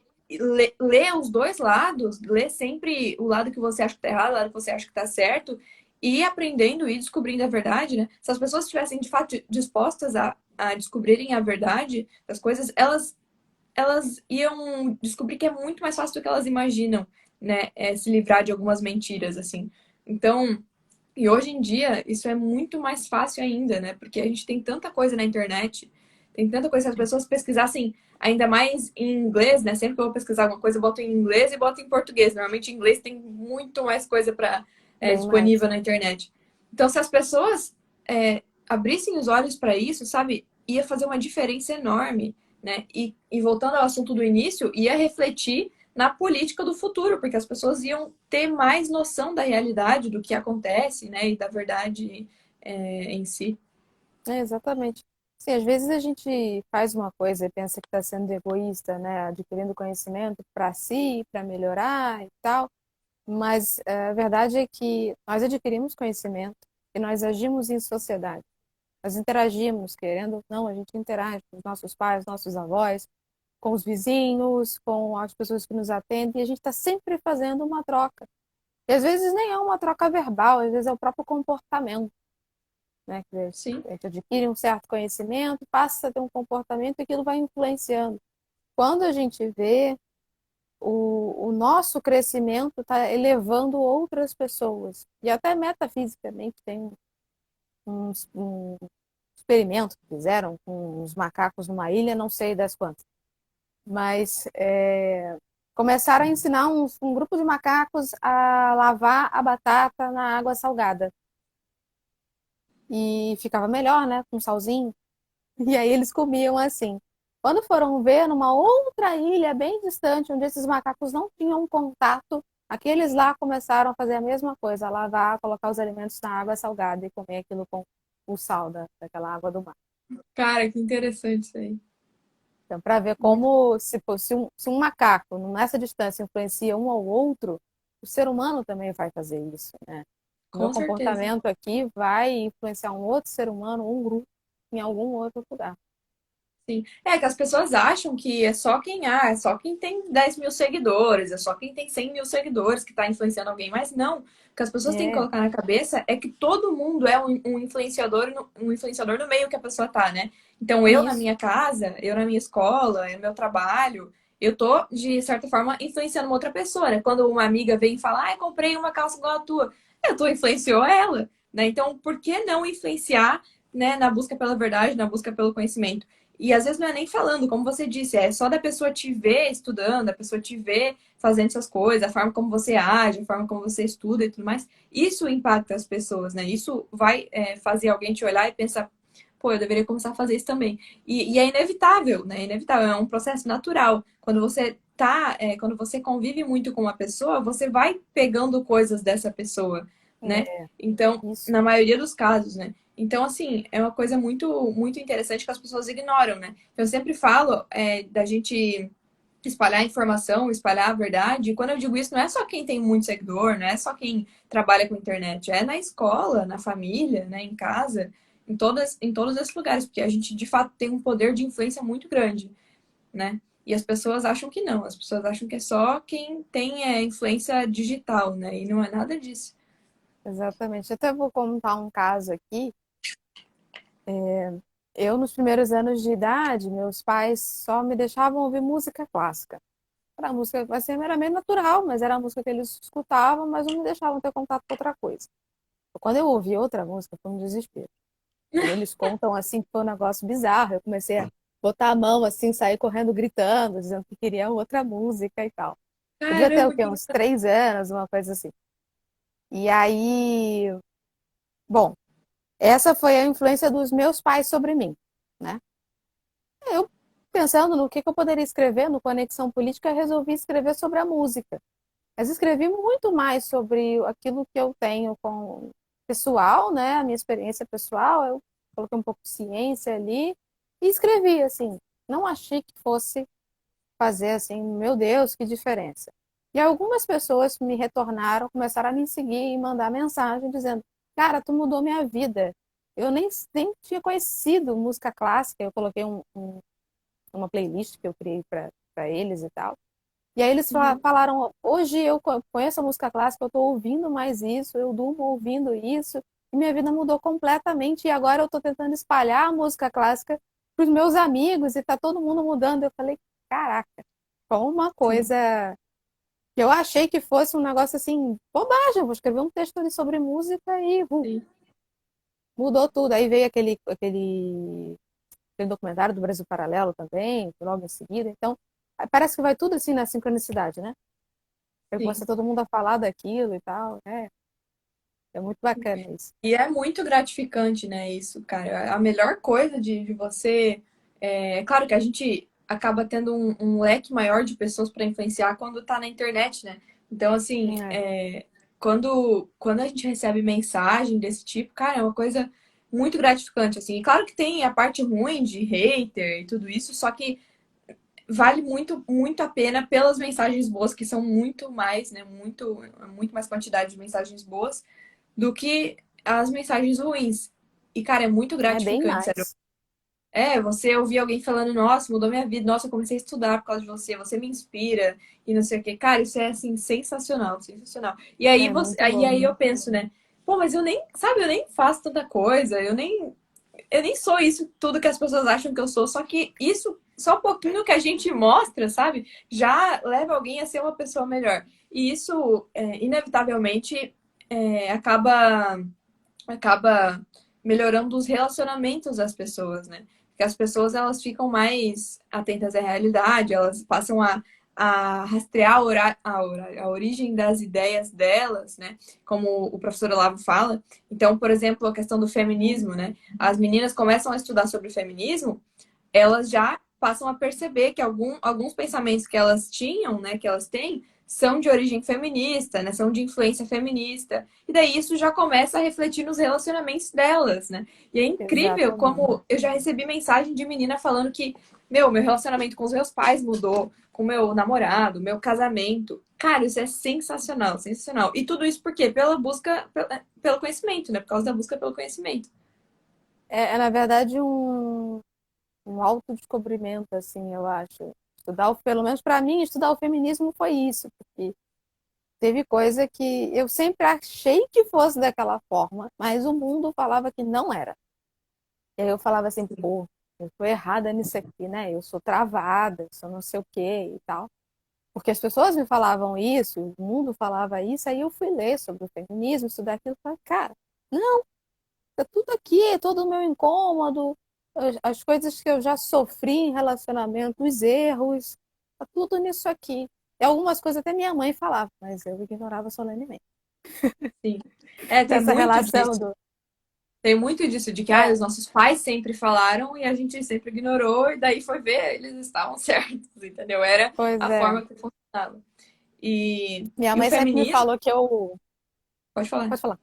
ler os dois lados, ler sempre o lado que você acha que tá errado, o lado que você acha que tá certo, e ir aprendendo e descobrindo a verdade, né? Se as pessoas estivessem de fato dispostas a descobrirem a verdade das coisas, elas iam descobrir que é muito mais fácil do que elas imaginam, né? Se livrar de algumas mentiras, assim. Então, e hoje em dia, isso é muito mais fácil ainda, né? Porque a gente tem tanta coisa na internet, tem tanta coisa, se as pessoas pesquisassem ainda mais em inglês, né? Sempre que eu vou pesquisar alguma coisa, eu boto em inglês e boto em português. Normalmente em inglês tem muito mais coisa para bem mais. disponível na internet. Então, se as pessoas abrissem os olhos para isso, sabe, ia fazer uma diferença enorme, né? E voltando ao assunto do início, ia refletir na política do futuro, porque as pessoas iam ter mais noção da realidade, do que acontece, né, e da verdade em si. É, exatamente. Sim, às vezes a gente faz uma coisa e pensa que está sendo egoísta, né? Adquirindo conhecimento para si, para melhorar e tal, mas a verdade é que nós adquirimos conhecimento e nós agimos em sociedade. Nós interagimos, querendo ou não, a gente interage com os nossos pais, nossos avós, com os vizinhos, com as pessoas que nos atendem, e a gente está sempre fazendo uma troca. E às vezes nem é uma troca verbal, às vezes é o próprio comportamento, né? Que Sim, a gente adquire um certo conhecimento, passa a ter um comportamento e aquilo vai influenciando. Quando a gente vê, o nosso crescimento está elevando outras pessoas. E até metafisicamente tem um experimento que fizeram com os macacos numa ilha, não sei das quantas, mas começaram a ensinar um grupo de macacos a lavar a batata na água salgada. E ficava melhor, né? Com salzinho. E aí eles comiam assim. Quando foram ver numa outra ilha bem distante, onde esses macacos não tinham contato, aqueles lá começaram a fazer a mesma coisa, a lavar, colocar os alimentos na água salgada e comer aquilo com o sal daquela água do mar. cara, que interessante isso aí. Então, para ver Muito, como se um macaco, nessa distância, influencia um ao outro, o ser humano também vai fazer isso, né? O meu com certeza. comportamento aqui vai influenciar um outro ser humano, um grupo, em algum outro lugar. Sim. É que as pessoas acham que é só quem tem 10 mil seguidores, é só quem tem 100 mil seguidores que está influenciando alguém, mas não. O que as pessoas têm que É, colocar na cabeça é que todo mundo é um influenciador, um influenciador no meio que a pessoa tá, né? Então eu na isso. minha casa, eu na minha escola, no meu trabalho, eu tô, de certa forma, influenciando uma outra pessoa, né? Quando uma amiga vem e fala, comprei uma calça igual a tua, tu influenciou ela, né? Então, por que não influenciar, né, na busca pela verdade, na busca pelo conhecimento? E às vezes não é nem falando, como você disse, é só da pessoa te ver estudando, a pessoa te ver fazendo essas coisas, a forma como você age, a forma como você estuda e tudo mais. Isso impacta as pessoas, né? Isso vai fazer alguém te olhar e pensar, pô, eu deveria começar a fazer isso também. E é inevitável, né? É inevitável, é um processo natural. Quando você convive muito com uma pessoa, você vai pegando coisas dessa pessoa, né? É, Então, isso. na maioria dos casos, né? Então, assim, é uma coisa muito, muito interessante que as pessoas ignoram, né? Eu sempre falo da gente. espalhar informação, espalhar a verdade. E quando eu digo isso, não é só quem tem muito seguidor, não é só quem trabalha com internet, é na escola, na família, né, em casa, em todos esses lugares, porque a gente de fato tem um poder de influência muito grande, né? E as pessoas acham que não, as pessoas acham que é só quem tem influência digital, né? E não é nada disso. Exatamente. Até vou contar um caso aqui. Eu, nos primeiros anos de idade, meus pais só me deixavam ouvir música clássica. Era música, assim, meramente natural, mas era a música que eles escutavam, mas não me deixavam ter contato com outra coisa. Quando eu ouvi outra música, foi um desespero. Quando eles contam assim que foi um negócio bizarro, eu comecei a botar a mão assim, sair correndo gritando, dizendo que queria outra música e tal. Eu devia ter o Caramba, quê? Uns 3 anos, uma coisa assim. E aí, bom, essa foi a influência dos meus pais sobre mim, né? Eu, pensando no que eu poderia escrever no Conexão Política, resolvi escrever sobre a música. Mas escrevi muito mais sobre aquilo que eu tenho com pessoal, né? A minha experiência pessoal, eu coloquei um pouco de ciência ali e escrevi, assim. Não achei que fosse fazer assim, meu Deus, que diferença. E algumas pessoas me retornaram, começaram a me seguir e mandar mensagem dizendo: Cara, tu mudou minha vida. Eu nem tinha conhecido música clássica, eu coloquei uma playlist que eu criei para eles e tal. E aí eles uhum. falaram: Hoje eu conheço a música clássica, eu estou ouvindo mais isso, eu durmo ouvindo isso, e minha vida mudou completamente. E agora eu estou tentando espalhar a música clássica para os meus amigos e está todo mundo mudando. Eu falei: Caraca, foi uma Sim, coisa que eu achei que fosse um negócio assim, bobagem. Eu vou escrever um texto ali sobre música e sim. mudou tudo. Aí veio aquele documentário do Brasil Paralelo também, logo em seguida. Então, parece que vai tudo assim na sincronicidade, né? Eu Sim. comecei todo mundo a falar daquilo e tal. É muito bacana isso. E é muito gratificante, né, isso, cara. A melhor coisa de você. É claro que a gente acaba tendo um leque maior de pessoas para influenciar quando tá na internet, né? Então, assim, É, quando a gente recebe mensagem desse tipo, cara, é uma coisa muito gratificante, assim. E claro que tem a parte ruim de hater e tudo isso, só que vale muito, muito a pena pelas mensagens boas, que são muito mais, né? Muito mais quantidade de mensagens boas do que as mensagens ruins. E, cara, é muito é bem gratificante, sério. mais. Você ouvir alguém falando, nossa, mudou minha vida, nossa, eu comecei a estudar por causa de você, você me inspira, e não sei o quê. Cara, isso é, assim, sensacional, sensacional. E aí, É muito aí bom. eu penso, né? Pô, mas eu nem, sabe, eu nem faço tanta coisa, eu nem sou isso tudo que as pessoas acham que eu sou, só que isso, só um pouquinho que a gente mostra, sabe, já leva alguém a ser uma pessoa melhor. E isso, inevitavelmente, acaba melhorando os relacionamentos das pessoas, né? Porque as pessoas elas ficam mais atentas à realidade, elas passam a rastrear a origem das ideias delas, né? Como o professor Olavo fala. Então, por exemplo, a questão do feminismo, né? As meninas começam a estudar sobre o feminismo, elas já passam a perceber que alguns pensamentos que elas tinham, né, que elas têm, são de origem feminista, né, são de influência feminista. E daí isso já começa a refletir nos relacionamentos delas, né? E é incrível Exatamente. como eu já recebi mensagem de menina falando que, meu relacionamento com os meus pais mudou, com o meu namorado, meu casamento. Cara, isso é sensacional, sensacional. E tudo isso por quê? Pela busca pelo conhecimento, né? Por causa da busca pelo conhecimento. Na verdade, um autodescobrimento, assim, eu acho. Pelo menos para mim, estudar o feminismo foi isso, porque teve coisa que eu sempre achei que fosse daquela forma, mas o mundo falava que não era. E aí eu falava assim, pô, eu tô errada nisso aqui, né? Eu sou travada, sou não sei o quê e tal. Porque as pessoas me falavam isso, o mundo falava isso, aí eu fui ler sobre o feminismo, estudar aquilo, e falei, cara, não, tá tudo aqui, todo o meu incômodo, as coisas que eu já sofri em relacionamento, os erros, tá tudo nisso aqui. E algumas coisas até minha mãe falava, mas eu ignorava solenemente. Sim. Tem Dessa muito relação disso. do. Tem muito disso, de que É, os nossos pais sempre falaram e a gente sempre ignorou, e daí foi ver, eles estavam certos, entendeu? Era pois a é. forma que funcionava. E, Minha e o mãe sempre me feminismo, falou que eu. pode falar. Pode falar.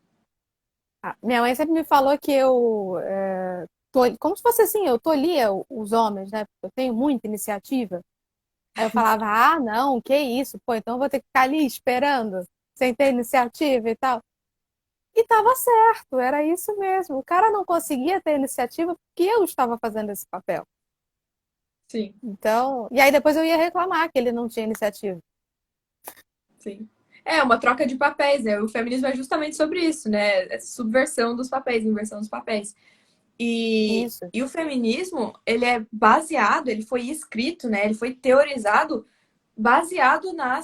Minha mãe sempre me falou que eu. Como se fosse assim, eu tolhia os homens, né? Porque eu tenho muita iniciativa. Aí eu falava, ah, não, que isso? Pô, então eu vou ter que ficar ali esperando, sem ter iniciativa e tal. E tava certo, era isso mesmo. O cara não conseguia ter iniciativa porque eu estava fazendo esse papel. Sim, Então, e aí depois eu ia reclamar que ele não tinha iniciativa. sim. É uma troca de papéis, né? O feminismo é justamente sobre isso, né? É subversão dos papéis, inversão dos papéis. Isso. E o feminismo, ele é baseado, ele foi escrito, né? Ele foi teorizado baseado na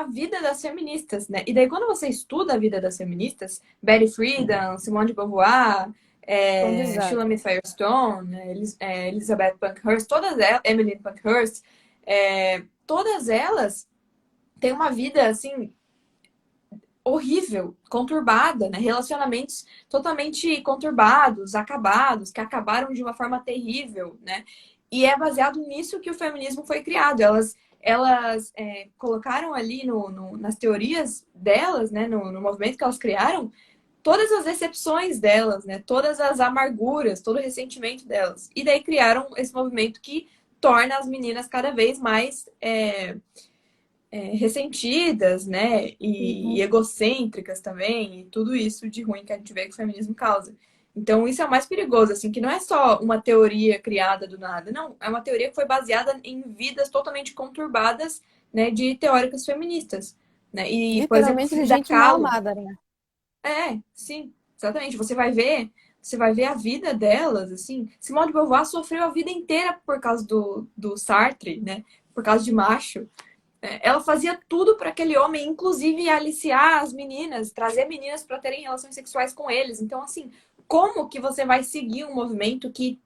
vida das feministas, né? E daí, quando você estuda a vida das feministas, Betty Friedan, Simone de Beauvoir, Foi um desastre. Shulamit Firestone, Elizabeth Pankhurst, todas elas, Emily Pankhurst, todas elas têm uma vida, assim, horrível, conturbada, né? Relacionamentos totalmente conturbados, acabados, que acabaram de uma forma terrível, né? E é baseado nisso que o feminismo foi criado. Elas colocaram ali nas teorias delas, né? No movimento que elas criaram, todas as decepções delas, né? Todas as amarguras, todo o ressentimento delas. E daí criaram esse movimento que torna as meninas cada vez mais ressentidas, né? E Uhum. egocêntricas também, e tudo isso de ruim que a gente vê que o feminismo causa. Então, isso é o mais perigoso, assim, que não é só uma teoria criada do nada, não. É uma teoria que foi baseada em vidas totalmente conturbadas, né, de teóricas feministas, né? E, por exemplo, Literalmente de Frida gente mal Kahlo, amada, né? sim, exatamente. Você vai ver a vida delas, assim. Simone de Beauvoir sofreu a vida inteira por causa do Sartre, né? Por causa de macho. Ela fazia tudo para aquele homem, inclusive aliciar as meninas, trazer meninas para terem relações sexuais com eles. Então, assim, como que você vai seguir um movimento que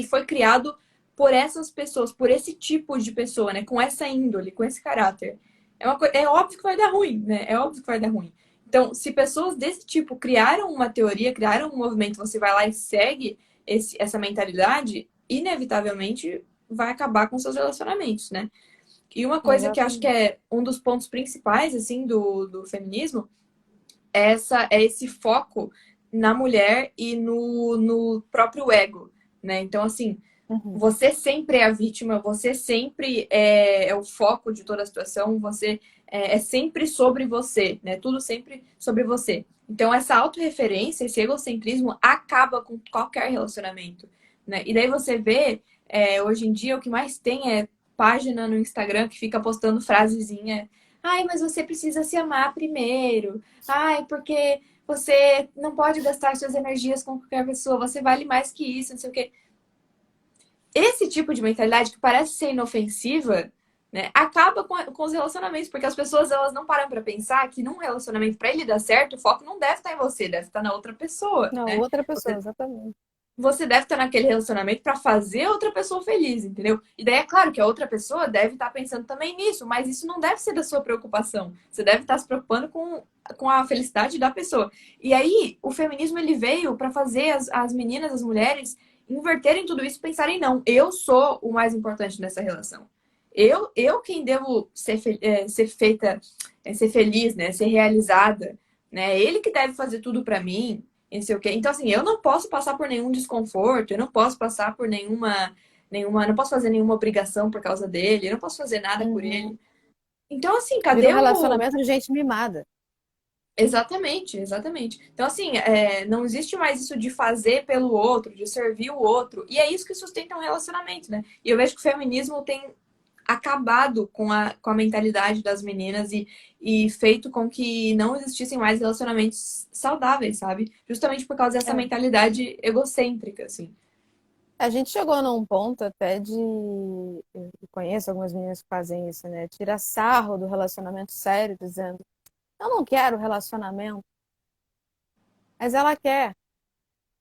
foi criado por essas pessoas, por esse tipo de pessoa, né? Com essa índole, com esse caráter? É óbvio que vai dar ruim, né? É óbvio que vai dar ruim. Então, se pessoas desse tipo criaram uma teoria, criaram um movimento, você vai lá e segue essa mentalidade, inevitavelmente vai acabar com seus relacionamentos, né? E uma coisa que acho que Exatamente. é um dos pontos principais, assim, do feminismo é esse foco na mulher e no próprio ego, né? Então, assim, Uhum. você sempre é a vítima, você sempre é o foco de toda a situação, você é sempre sobre você, né? Tudo sempre sobre você. Então, essa autorreferência, esse egocentrismo acaba com qualquer relacionamento, né? E daí você vê, hoje em dia, o que mais tem é página no Instagram que fica postando frasezinha. Ai, mas você precisa se amar primeiro. Ai, porque você não pode gastar suas energias com qualquer pessoa. Você vale mais que isso, não sei o quê. Esse tipo de mentalidade que parece ser inofensiva, né, acaba com os relacionamentos, porque as pessoas elas não param para pensar que num relacionamento para ele dar certo, o foco não deve estar em você, deve estar na outra pessoa, Não, né? outra pessoa, Você, exatamente. você deve estar naquele relacionamento para fazer outra pessoa feliz, entendeu? E daí é claro que a outra pessoa deve estar pensando também nisso, mas isso não deve ser da sua preocupação. Você deve estar se preocupando com a felicidade da pessoa. E aí, o feminismo ele veio para fazer as meninas, as mulheres, inverterem tudo isso e pensarem, não, eu sou o mais importante nessa relação. Eu quem devo ser feita, ser feliz, né? Ser realizada, né? Ele que deve fazer tudo para mim, e não sei o quê. Então, assim, eu não posso passar por nenhum desconforto, eu não posso passar por não posso fazer nenhuma obrigação por causa dele, eu não posso fazer nada por Uhum. ele. Então, assim, Vira um cadê o. relacionamento de gente mimada. Exatamente, exatamente. Então, assim, não existe mais isso de fazer pelo outro, de servir o outro. E é isso que sustenta um relacionamento, né? E eu vejo que o feminismo tem acabado com a mentalidade das meninas e feito com que não existissem mais relacionamentos saudáveis, sabe? Justamente por causa dessa É. mentalidade egocêntrica, assim. A gente chegou num ponto até de. Eu conheço algumas meninas que fazem isso, né? Tira sarro do relacionamento sério, dizendo: eu não quero relacionamento, mas ela quer.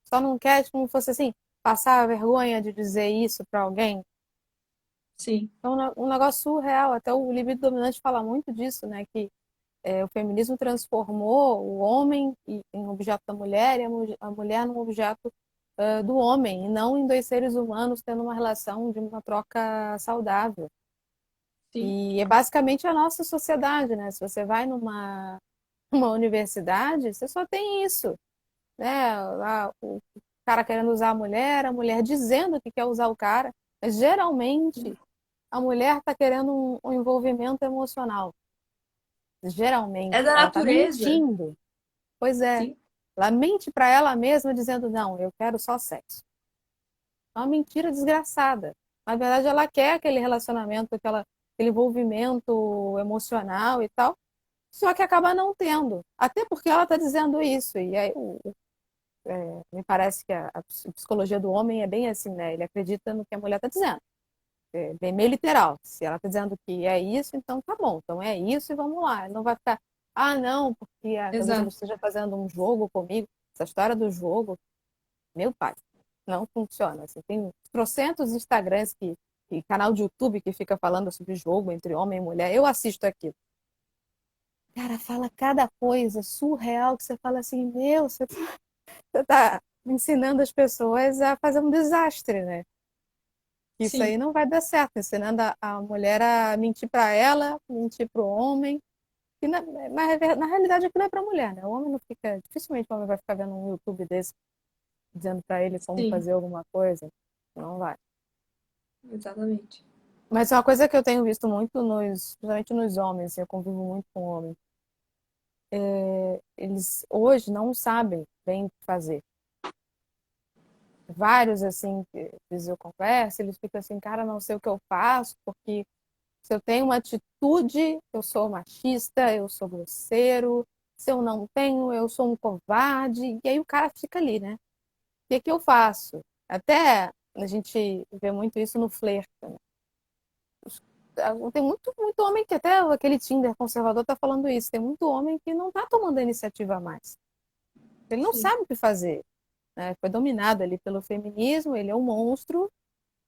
Só não quer, como fosse assim, passar a vergonha de dizer isso pra alguém. Sim, Então, um negócio surreal. Até o libido dominante fala muito disso, né? Que o feminismo transformou o homem em objeto da mulher e a mulher num objeto do homem, e não em dois seres humanos tendo uma relação de uma troca saudável. sim, E é basicamente a nossa sociedade, né? Se você vai uma universidade, você só tem isso, né? O cara querendo usar a mulher dizendo que quer usar o cara, mas geralmente a mulher está querendo um envolvimento emocional. Geralmente, É da ela está natureza. mentindo. Pois é, Sim, ela mente para ela mesma dizendo, não, eu quero só sexo. É uma mentira desgraçada. Na verdade, ela quer aquele relacionamento, aquele envolvimento emocional e tal, só que acaba não tendo. Até porque ela está dizendo isso. E aí, me parece que a psicologia do homem é bem assim, né? Ele acredita no que a mulher está dizendo. É bem meio literal. Se ela está dizendo que é isso, então tá bom. Então é isso e vamos lá. Ele não vai ficar, ah, não, porque talvez ela exato. esteja fazendo um jogo comigo. Essa história do jogo, meu pai, não funciona. Assim, tem trocentos Instagrams e canal de YouTube que fica falando sobre jogo entre homem e mulher. Eu assisto aquilo. Cara, fala cada coisa surreal que você fala assim, meu, você tá ensinando as pessoas a fazer um desastre, né? Isso aí Sim, não vai dar certo, ensinando a mulher a mentir para ela, mentir para o homem. E na realidade aquilo é para a mulher, né? O homem não fica, dificilmente o homem vai ficar vendo um YouTube desse dizendo para ele como sim, fazer alguma coisa. Não vai. exatamente. Mas é uma coisa que eu tenho visto muito principalmente nos homens, assim, eu convivo muito com homens. Eles hoje não sabem bem o que fazer. Vários, assim, que às vezes eu converso, eles ficam assim, cara, não sei o que eu faço, porque se eu tenho uma atitude, eu sou machista, eu sou grosseiro. Se eu não tenho, eu sou um covarde. E aí o cara fica ali, né? O que que eu faço? Até a gente vê muito isso no flerte, né? Tem muito homem que até aquele Tinder conservador tá falando isso. Tem muito homem que não tá tomando a iniciativa mais. Ele não Sim, sabe o que fazer, né? Foi dominado ali pelo feminismo, ele é um monstro,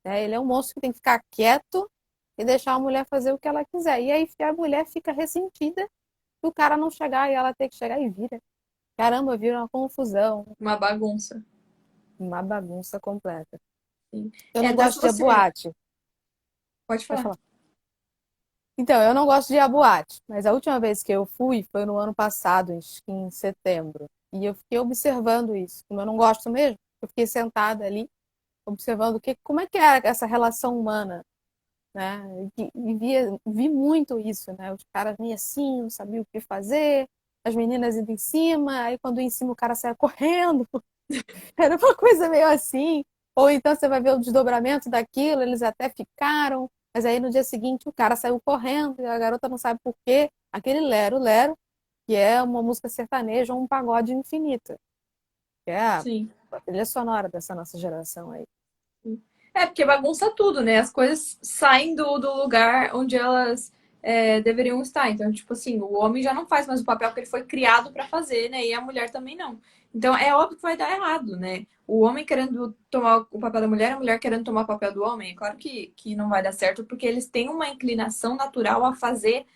né? Ele é um monstro que tem que ficar quieto e deixar a mulher fazer o que ela quiser. E aí a mulher fica ressentida se o cara não chegar e ela ter que chegar e vira. Caramba, vira uma confusão, uma bagunça. uma bagunça completa. Sim. Eu É, não até se gosto de ir a você. boate. Pode Pode falar. falar. Então, eu não gosto de ir a boate, mas a última vez que eu fui foi no ano passado, acho que em setembro. E eu fiquei observando isso. Como eu não gosto mesmo, eu fiquei sentada ali, observando como é que era essa relação humana, né? Vi muito isso, né? Os caras vinham assim, não sabiam o que fazer, as meninas indo em cima, aí quando ia em cima o cara saia correndo. Era uma coisa meio assim. Ou então você vai ver o desdobramento daquilo, eles até ficaram, mas aí no dia seguinte o cara saiu correndo e a garota não sabe por quê. Aquele Lero Lero, que é uma música sertaneja ou um pagode infinito, que é Sim. a trilha sonora dessa nossa geração aí. É, porque bagunça tudo, né? As coisas saem do lugar onde elas deveriam estar. Então, tipo assim, o homem já não faz mais o papel que ele foi criado para fazer, né? E a mulher também não. Então, é óbvio que vai dar errado, né? O homem querendo tomar o papel da mulher, a mulher querendo tomar o papel do homem. É claro que não vai dar certo, porque eles têm uma inclinação natural a fazer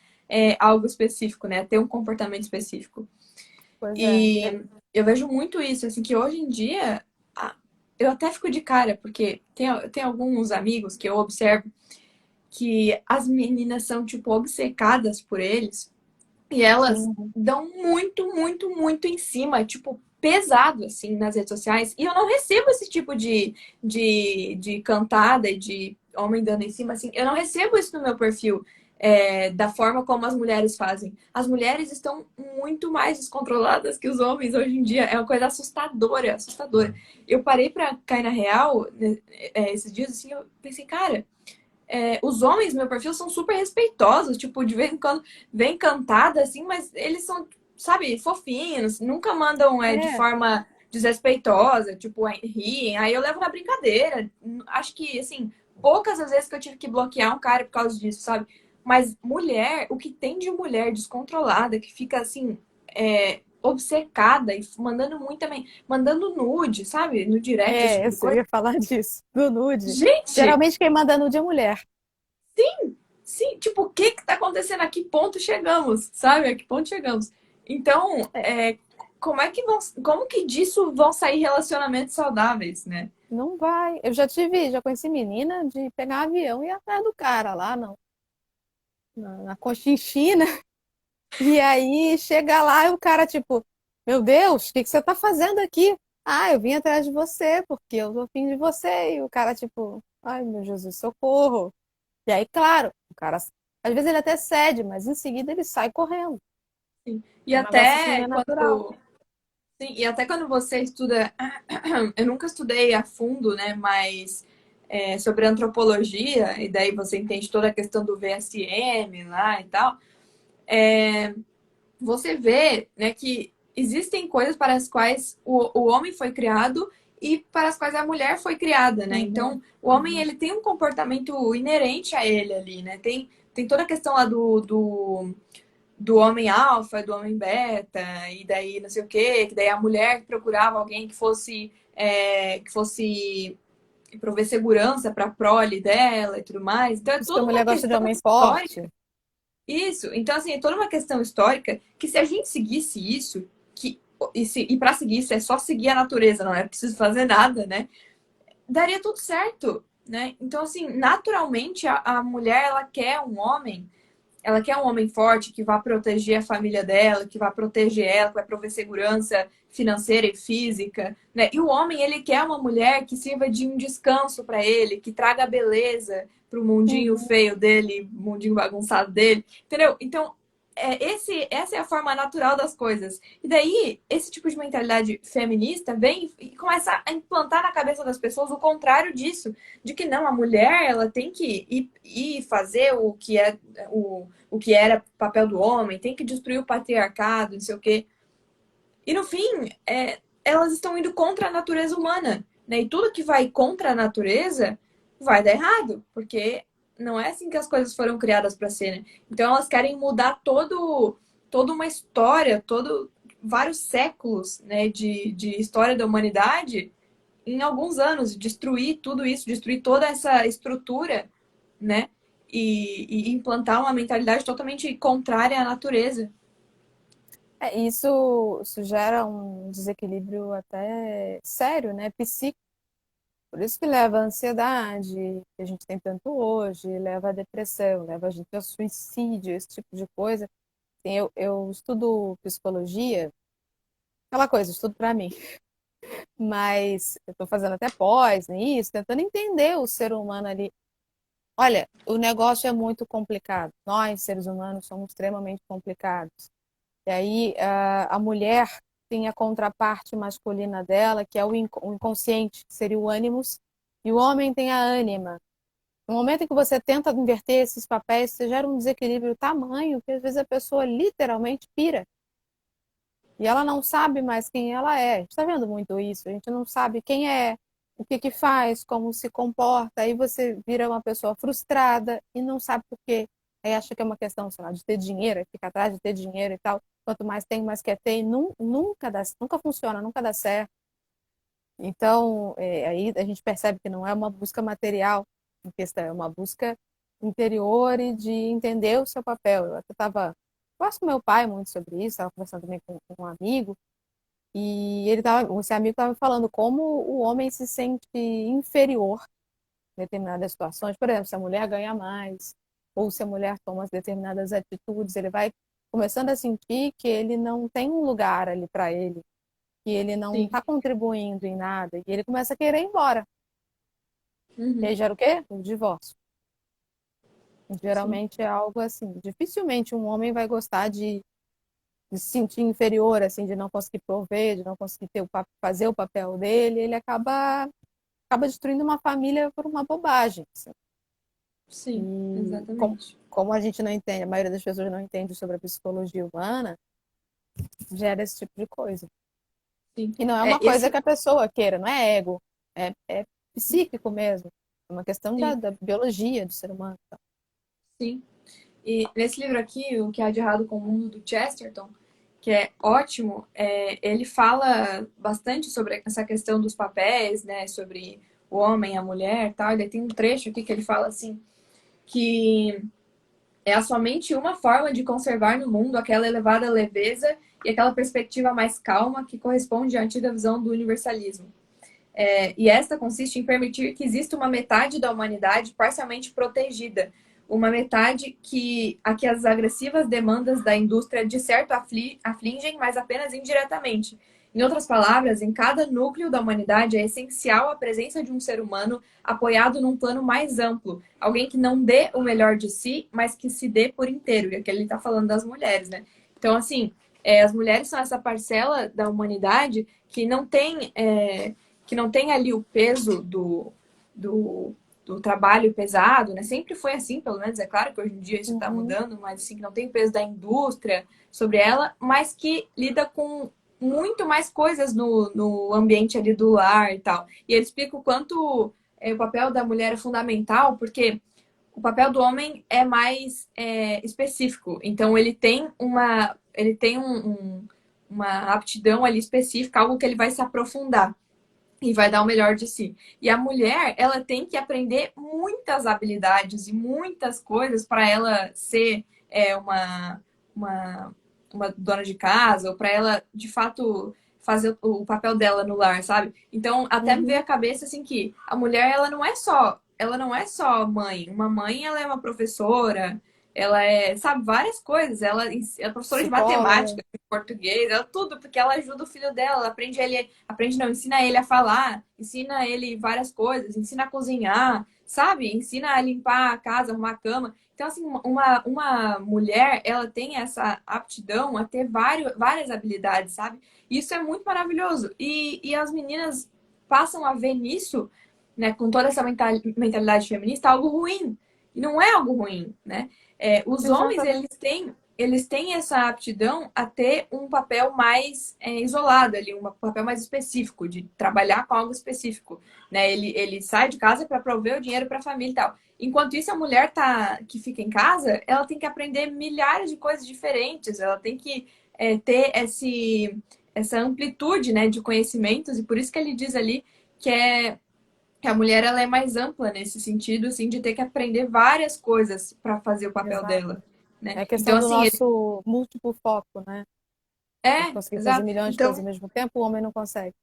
algo específico, né? A ter um comportamento específico. Pois é. E eu vejo muito isso, assim, que hoje em dia eu até fico de cara, porque tem alguns amigos que eu observo que as meninas são, tipo, obcecadas por eles e elas Sim. dão muito, muito, muito em cima, tipo, pesado, assim, nas redes sociais. E eu não recebo esse tipo de cantada e de homem dando em cima, assim. Eu não recebo isso no meu perfil, da forma como as mulheres fazem. As mulheres estão muito mais descontroladas que os homens hoje em dia. É uma coisa assustadora, assustadora. Eu parei pra cair na real, né, esses dias, assim, eu pensei, cara os homens no meu perfil são super respeitosos, tipo, de vez em quando vem cantada, assim, mas eles são, sabe, fofinhos, nunca mandam de É, forma desrespeitosa, tipo, riem, aí eu levo na brincadeira. Acho que, assim, poucas as vezes que eu tive que bloquear um cara por causa disso, sabe? Mas mulher, o que tem de mulher descontrolada, que fica, assim, obcecada e mandando muito também, mandando nude, sabe? No direct, esse tipo de eu coisa. ia falar disso, do nude. Gente, Geralmente quem manda nude é mulher. sim, tipo, o que que tá acontecendo? A que ponto chegamos? Sabe? A que ponto chegamos? Então, É, como que disso vão sair relacionamentos saudáveis, né? não vai. Já conheci menina de pegar avião e ir atrás do cara lá na Conchinchina. E aí chega lá e o cara, tipo, meu Deus, o que que você tá fazendo aqui? Ah, eu vim atrás de você, porque eu tô afim de você. E o cara, tipo, ai meu Jesus, socorro. E aí, claro, o cara, às vezes ele até cede, mas em seguida ele sai correndo. Sim. E É um negócio assim até meio natural. quando você estuda, eu nunca estudei a fundo, né, mas sobre antropologia, e daí você entende toda a questão do VSM lá e tal, você vê, né, que existem coisas para as quais o homem foi criado e para as quais a mulher foi criada, né? Uhum, Então, o homem, ele tem um comportamento inerente a ele ali, né? Tem toda a questão lá do homem alfa, do homem beta, e daí não sei o quê, que daí a mulher procurava alguém que fosse prover segurança para a prole dela e tudo mais. Então, é por isso que a toda mulher uma gosta de questão homem histórica. forte. Isso. Então, assim, é toda uma questão histórica que se a gente seguisse isso, e para seguir isso é só seguir a natureza, não é preciso fazer nada, né? Daria tudo certo, né? Então, assim, naturalmente a mulher ela quer um homem forte que vá proteger a família dela, que vá proteger ela, que vai prover segurança financeira e física, né? E o homem, ele quer uma mulher que sirva de um descanso para ele, que traga beleza para o mundinho Uhum. feio dele, mundinho bagunçado dele, entendeu? Então, essa é a forma natural das coisas. E daí, esse tipo de mentalidade feminista vem e começa a implantar na cabeça das pessoas o contrário disso, de que não, a mulher, ela tem que ir fazer o que era papel do homem, tem que destruir o patriarcado, não sei o quê. E no fim, elas estão indo contra a natureza humana, né? E tudo que vai contra a natureza vai dar errado, porque não é assim que as coisas foram criadas para ser, né? Então elas querem mudar toda uma história, vários séculos, né, de história da humanidade em alguns anos, destruir tudo isso, destruir toda essa estrutura, né? E implantar uma mentalidade totalmente contrária à natureza. Isso gera um desequilíbrio até sério, né? Psíquico. Por isso que leva à ansiedade, que a gente tem tanto hoje, leva à depressão, leva a gente ao suicídio, esse tipo de coisa. Assim, eu estudo psicologia, aquela coisa, estudo para mim, mas eu estou fazendo até pós nisso, tentando entender o ser humano ali. Olha, o negócio é muito complicado. Nós, seres humanos, somos extremamente complicados. E aí a mulher tem a contraparte masculina dela, que é o inconsciente, que seria o ânimos, e o homem tem a ânima. No momento em que você tenta inverter esses papéis, você gera um desequilíbrio tamanho que às vezes a pessoa literalmente pira. E ela não sabe mais quem ela é. A gente está vendo muito isso. A gente não sabe quem é, o que que faz, como se comporta. Aí você vira uma pessoa frustrada e não sabe por quê. Aí acha que é uma questão, sei lá, de ter dinheiro, fica atrás de ter dinheiro e tal. Quanto mais tem, mais quer ter. E nunca funciona, nunca dá certo. Então, aí a gente percebe que não é uma busca material em questão, é uma busca interior e de entender o seu papel. Eu até estava, gosto com meu pai muito sobre isso, estava conversando também com um amigo, e esse amigo estava falando como o homem se sente inferior em determinadas situações. Por exemplo, se a mulher ganha mais, ou se a mulher toma determinadas atitudes, ele vai começando a sentir que ele não tem um lugar ali para ele, que ele não Sim. está contribuindo em nada, e ele começa a querer ir embora. E Uhum. aí gera o quê? O divórcio. Sim. Geralmente é algo assim. Dificilmente um homem vai gostar de se sentir inferior, assim, de não conseguir prover, de não conseguir fazer o papel dele. Ele acaba destruindo uma família por uma bobagem, assim. Sim, E exatamente. como a gente não entende, a maioria das pessoas não entende sobre a psicologia humana, gera esse tipo de coisa. Sim. E não é uma coisa que a pessoa queira, não é ego, é psíquico mesmo. É uma questão da, Sim, da biologia do ser humano. sim. E nesse livro aqui, O que há de errado com o mundo, do Chesterton, que é ótimo, ele fala bastante sobre essa questão dos papéis, né? Sobre o homem, a mulher, e tal. Ele tem um trecho aqui que ele fala assim que é somente uma forma de conservar no mundo aquela elevada leveza e aquela perspectiva mais calma que corresponde à antiga visão do universalismo. E esta consiste em permitir que exista uma metade da humanidade parcialmente protegida, uma metade a que as agressivas demandas da indústria de certo afligem, mas apenas indiretamente. Em outras palavras, em cada núcleo da humanidade é essencial a presença de um ser humano apoiado num plano mais amplo. Alguém que não dê o melhor de si, mas que se dê por inteiro. E aqui ele está falando das mulheres, né? Então, assim, as mulheres são essa parcela da humanidade que não tem ali o peso do, do trabalho pesado, né? Sempre foi assim, pelo menos. É claro que hoje em dia isso está Uhum. mudando, mas assim, que não tem o peso da indústria sobre ela, mas que lida com muito mais coisas no ambiente ali do lar e tal. E ele explica o quanto o papel da mulher é fundamental, porque o papel do homem é mais específico. Então ele tem uma aptidão ali específica, algo que ele vai se aprofundar e vai dar o melhor de si. E a mulher, ela tem que aprender muitas habilidades e muitas coisas para ela ser uma, uma dona de casa, ou para ela, de fato, fazer o papel dela no lar, sabe? Então, até me veio Uhum. a cabeça assim que a mulher, ela não é só mãe. Uma mãe, ela é uma professora, ela é, sabe, várias coisas. Ela é professora de Psicóloga. matemática, de português, ela tudo, porque ela ajuda o filho dela, ela aprende não, ensina ele a falar, ensina ele várias coisas, ensina a cozinhar, sabe? Ensina a limpar a casa, arrumar a cama. Então, assim, uma mulher, ela tem essa aptidão a ter várias habilidades, sabe? E isso é muito maravilhoso. E as meninas passam a ver nisso, né, com toda essa mentalidade feminista, algo ruim. E não é algo ruim, né? Os homens, Exatamente. eles têm essa aptidão a ter um papel mais isolado ali, um papel mais específico, de trabalhar com algo específico, né? Ele sai de casa para prover o dinheiro para a família e tal. Enquanto isso, a mulher que fica em casa, ela tem que aprender milhares de coisas diferentes, ela tem que ter essa amplitude, né, de conhecimentos, e por isso que ele diz ali que que a mulher ela é mais ampla nesse sentido, assim, de ter que aprender várias coisas para fazer o papel Exato. dela, né? É a questão Então, do assim, nosso múltiplo foco, né? A gente conseguir fazer exato. milhões de coisas Então, ao mesmo tempo, o homem não consegue.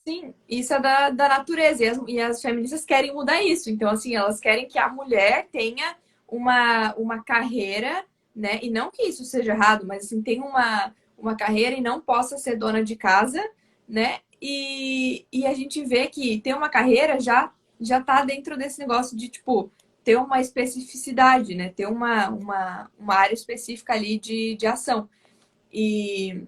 sim, isso é da natureza. E as feministas querem mudar isso. Então, assim, elas querem que a mulher tenha uma carreira, né? E não que isso seja errado, mas assim, tenha uma carreira e não possa ser dona de casa, né? E a gente vê que ter uma carreira já tá dentro desse negócio de, tipo, ter uma especificidade, né? Ter uma área específica ali de ação. E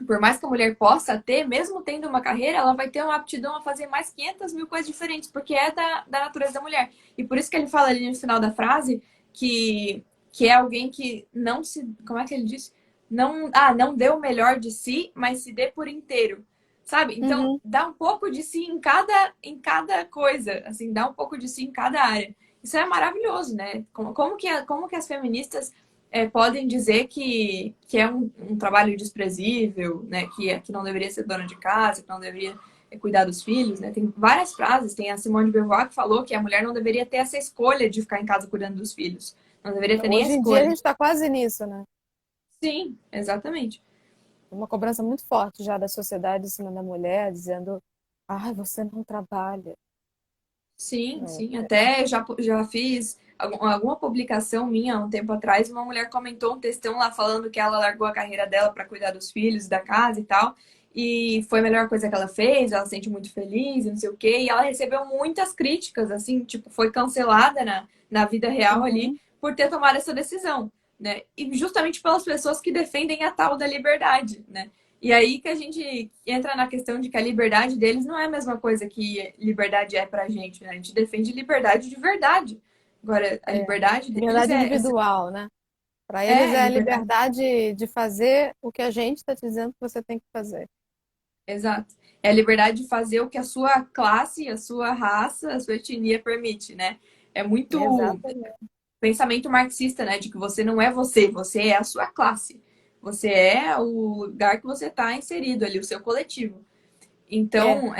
por mais que a mulher possa ter, mesmo tendo uma carreira, ela vai ter uma aptidão a fazer mais 500 mil coisas diferentes, porque é da natureza da mulher. E por isso que ele fala ali no final da frase que é alguém que não se. Como é que ele disse? Não dê o melhor de si, mas se dê por inteiro. Sabe? Então, Uhum. dá um pouco de si em cada coisa, assim, dá um pouco de si em cada área. Isso é maravilhoso, né? Como que as feministas podem dizer que é um trabalho desprezível, né? Que não deveria ser dona de casa, que não deveria cuidar dos filhos, né? Tem várias frases. Tem a Simone de Beauvoir que falou que a mulher não deveria ter essa escolha de ficar em casa cuidando dos filhos. Não deveria ter nem a Hoje em dia a escolha. gente está quase nisso, né? Sim, exatamente. Uma cobrança muito forte já da sociedade em cima da mulher, dizendo, ai, você não trabalha. Sim, sim. É, Até já fiz alguma publicação minha há um tempo atrás. Uma mulher comentou um textão lá falando que ela largou a carreira dela para cuidar dos filhos, da casa e tal. E foi a melhor coisa que ela fez. Ela se sente muito feliz e não sei o quê. E ela recebeu muitas críticas, assim, tipo, foi cancelada na vida real ali uhum. por ter tomado essa decisão, né? E justamente pelas pessoas que defendem a tal da liberdade, né? E aí que a gente entra na questão de que a liberdade deles não é a mesma coisa que liberdade é pra gente, né? A gente defende liberdade de verdade. Agora, a É, liberdade deles liberdade individual, né? Para eles é a liberdade. liberdade de fazer o que a gente está dizendo que você tem que fazer. Exato. É a liberdade de fazer o que a sua classe, a sua raça, a sua etnia permite, né? É muito Exatamente. pensamento marxista, né? De que você não é você, você é a sua classe. Você é o lugar que você está inserido ali, o seu coletivo. É, Então,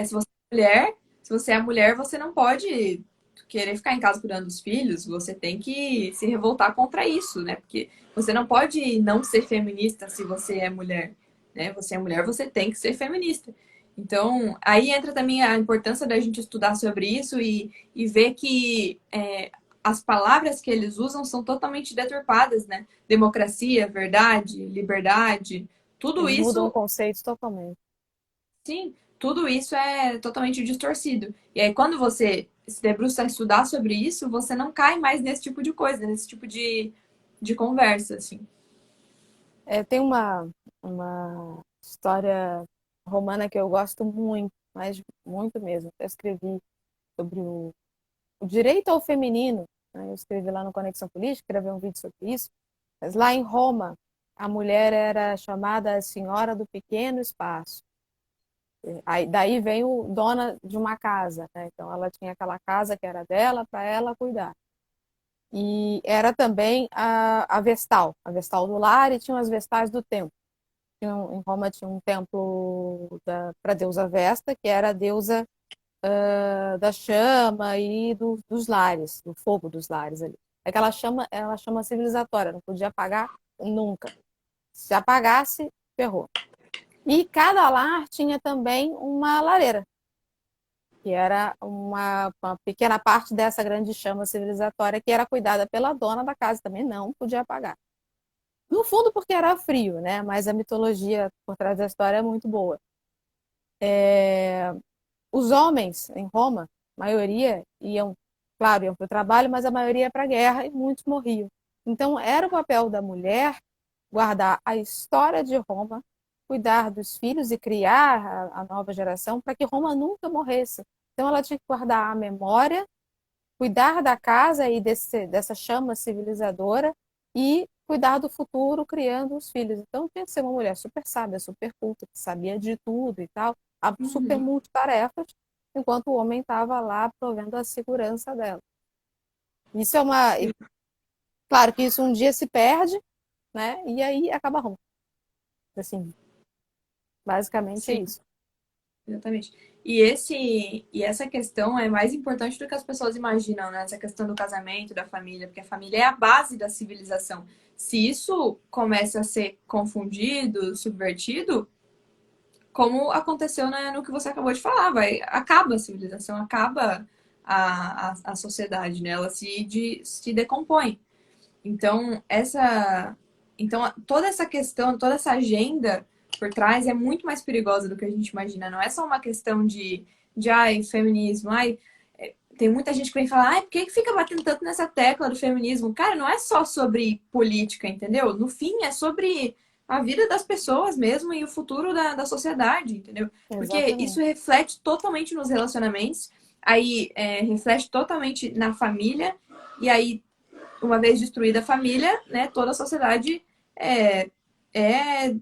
se você é mulher, você não pode querer ficar em casa cuidando dos filhos, você tem que se revoltar contra isso, né? Porque você não pode não ser feminista se você é mulher, né? Você é mulher, você tem que ser feminista. Então, aí entra também a importância da gente estudar sobre isso e ver que as palavras que eles usam são totalmente deturpadas, né? Democracia, verdade, liberdade, tudo eles mudam o isso conceito totalmente. Sim, tudo isso é totalmente distorcido. E aí, quando você se debruça a estudar sobre isso, você não cai mais nesse tipo de coisa, nesse tipo de conversa, assim. Tem uma história romana que eu gosto muito, mas muito mesmo. Eu escrevi sobre o direito ao feminino, né? Eu escrevi lá no Conexão Política, gravei um vídeo sobre isso. Mas lá em Roma, a mulher era chamada a senhora do pequeno espaço. Aí, daí vem o dona de uma casa, né? Então ela tinha aquela casa que era dela para ela cuidar. E era também a vestal do lar e tinha as vestais do templo. Em Roma tinha um templo para a deusa Vesta, que era a deusa da chama e dos lares, do fogo dos lares ali. Aquela chama, ela chama civilizatória, não podia apagar nunca. Se apagasse, ferrou. E cada lar tinha também uma lareira, que era uma pequena parte dessa grande chama civilizatória que era cuidada pela dona da casa, também não podia apagar. No fundo, porque era frio, né? Mas a mitologia por trás da história é muito boa. Os homens em Roma, a maioria iam, claro, iam para o trabalho, mas a maioria ia para a guerra e muitos morriam. Então, era o papel da mulher guardar a história de Roma, cuidar dos filhos e criar a nova geração para que Roma nunca morresse. Então, ela tinha que guardar a memória, cuidar da casa e dessa chama civilizadora e cuidar do futuro criando os filhos. Então, tinha que ser uma mulher super sábia, super culta, que sabia de tudo e tal, super Uhum. multitarefas, enquanto o homem estava lá provendo a segurança dela. Isso é uma. Sim, Claro que isso um dia se perde, né? E aí acaba Roma. Assim, basicamente é sim, isso. exatamente. E essa questão é mais importante do que as pessoas imaginam, né? Essa questão do casamento, da família, porque a família é a base da civilização. Se isso começa a ser confundido, subvertido, como aconteceu, né, no que você acabou de falar, acaba a civilização, acaba a sociedade, né? Ela se decompõe. Então, toda essa questão, toda essa agenda por trás é muito mais perigosa do que a gente imagina. Não é só uma questão ai, feminismo, ai, tem muita gente que vem falar, ai, por que fica batendo tanto nessa tecla do feminismo? Cara, não é só sobre política, entendeu? No fim, é sobre a vida das pessoas mesmo e o futuro da sociedade, entendeu? Porque isso Exatamente. reflete totalmente nos relacionamentos, aí reflete totalmente na família, e aí uma vez destruída a família, né, toda a sociedade é, é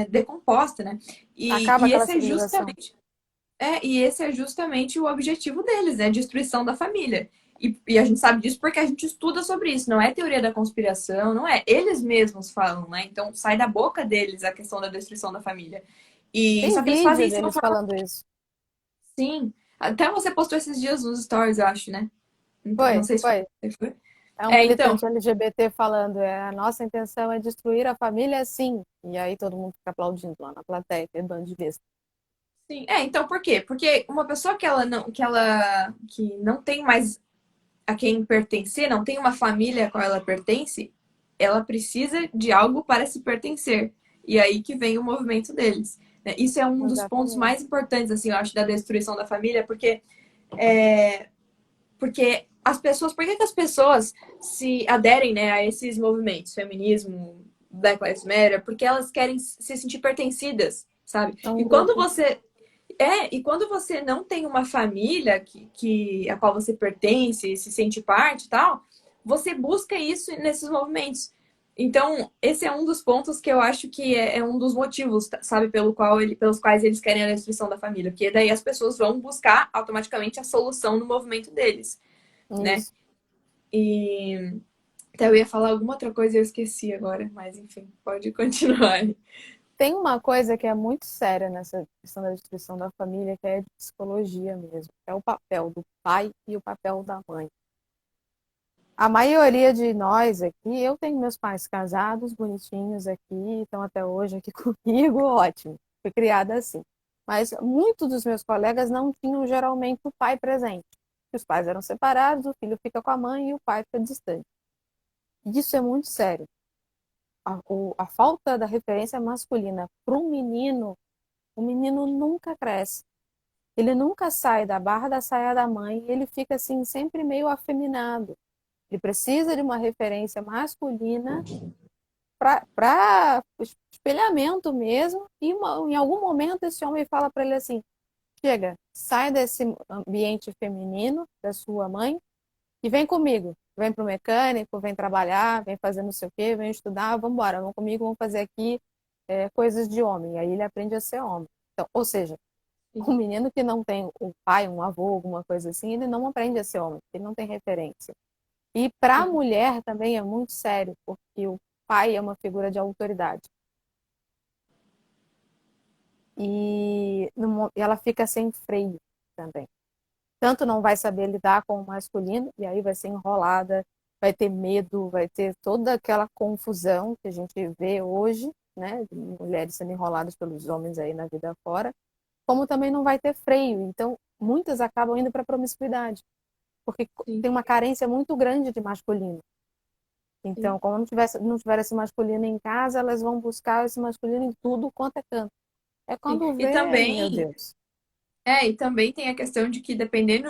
decomposta, né? E, Acaba e aquela esse é civilização. justamente e esse é justamente o objetivo deles, né? Destruição da família. E a gente sabe disso porque a gente estuda sobre isso. Não é teoria da conspiração, não é. Eles mesmos falam, né? Então sai da boca deles a questão da destruição da família. E Tem só que eles vídeo fazem isso de uma deles forma falando isso. assim. Até você postou esses dias nos stories, eu acho, né? Não Foi, sei se foi. foi. É um Então, militante LGBT falando, a nossa intenção é destruir a família, sim. E aí todo mundo fica aplaudindo lá na plateia, que é bando de besta. sim. Então por quê? Porque uma pessoa que não tem mais a quem pertencer, não tem uma família a qual ela pertence, ela precisa de algo para se pertencer. E aí que vem o movimento deles. Né? Isso é um dos pontos Exatamente. mais importantes, assim, eu acho, da destruição da família, porque as pessoas, por que, que as pessoas se aderem, né, a esses movimentos, feminismo, Black Lives Matter, porque elas querem se sentir pertencidas, sabe? É um E quando grupo. você não tem uma família a qual você pertence, se sente parte e tal, você busca isso nesses movimentos. Então, esse é um dos pontos que eu acho que é um dos motivos, sabe, pelos quais eles querem a destruição da família. Porque daí as pessoas vão buscar automaticamente a solução no movimento deles, né? Isso. E até eu ia falar alguma outra coisa e eu esqueci agora, mas enfim, pode continuar. Tem uma coisa que é muito séria nessa questão da destruição da família, que é de psicologia mesmo. É o papel do pai e o papel da mãe. A maioria de nós aqui, eu tenho meus pais casados, bonitinhos aqui, estão até hoje aqui comigo, ótimo. Fui criada assim. Mas muitos dos meus colegas não tinham geralmente o pai presente. Os pais eram separados, o filho fica com a mãe e o pai fica distante. E isso é muito sério. A falta da referência masculina para um menino, o menino nunca cresce. Ele nunca sai da barra da saia da mãe, e ele fica assim sempre meio afeminado. Ele precisa de uma referência masculina para espelhamento mesmo, e em algum momento esse homem fala para ele assim: chega, sai desse ambiente feminino da sua mãe e vem comigo. Vem para o mecânico, vem trabalhar, vem fazer não sei o quê, vem estudar, vamos embora, vamos comigo, vamos fazer aqui coisas de homem. E aí ele aprende a ser homem. Então, ou seja, um menino que não tem um pai, um avô, alguma coisa assim, ele não aprende a ser homem, ele não tem referência. E para a Sim, mulher também é muito sério, porque o pai é uma figura de autoridade. E ela fica sem freio também. Tanto não vai saber lidar com o masculino, e aí vai ser enrolada, vai ter medo, vai ter toda aquela confusão que a gente vê hoje, né, de mulheres sendo enroladas pelos homens aí na vida fora, como também não vai ter freio. Então, muitas acabam indo para a promiscuidade, porque sim, tem uma carência muito grande de masculino. sim. Então, como não tiver esse masculino em casa, elas vão buscar esse masculino em tudo quanto é canto. É Sim. quando E vê, meu também Deus. e também tem a questão de que, dependendo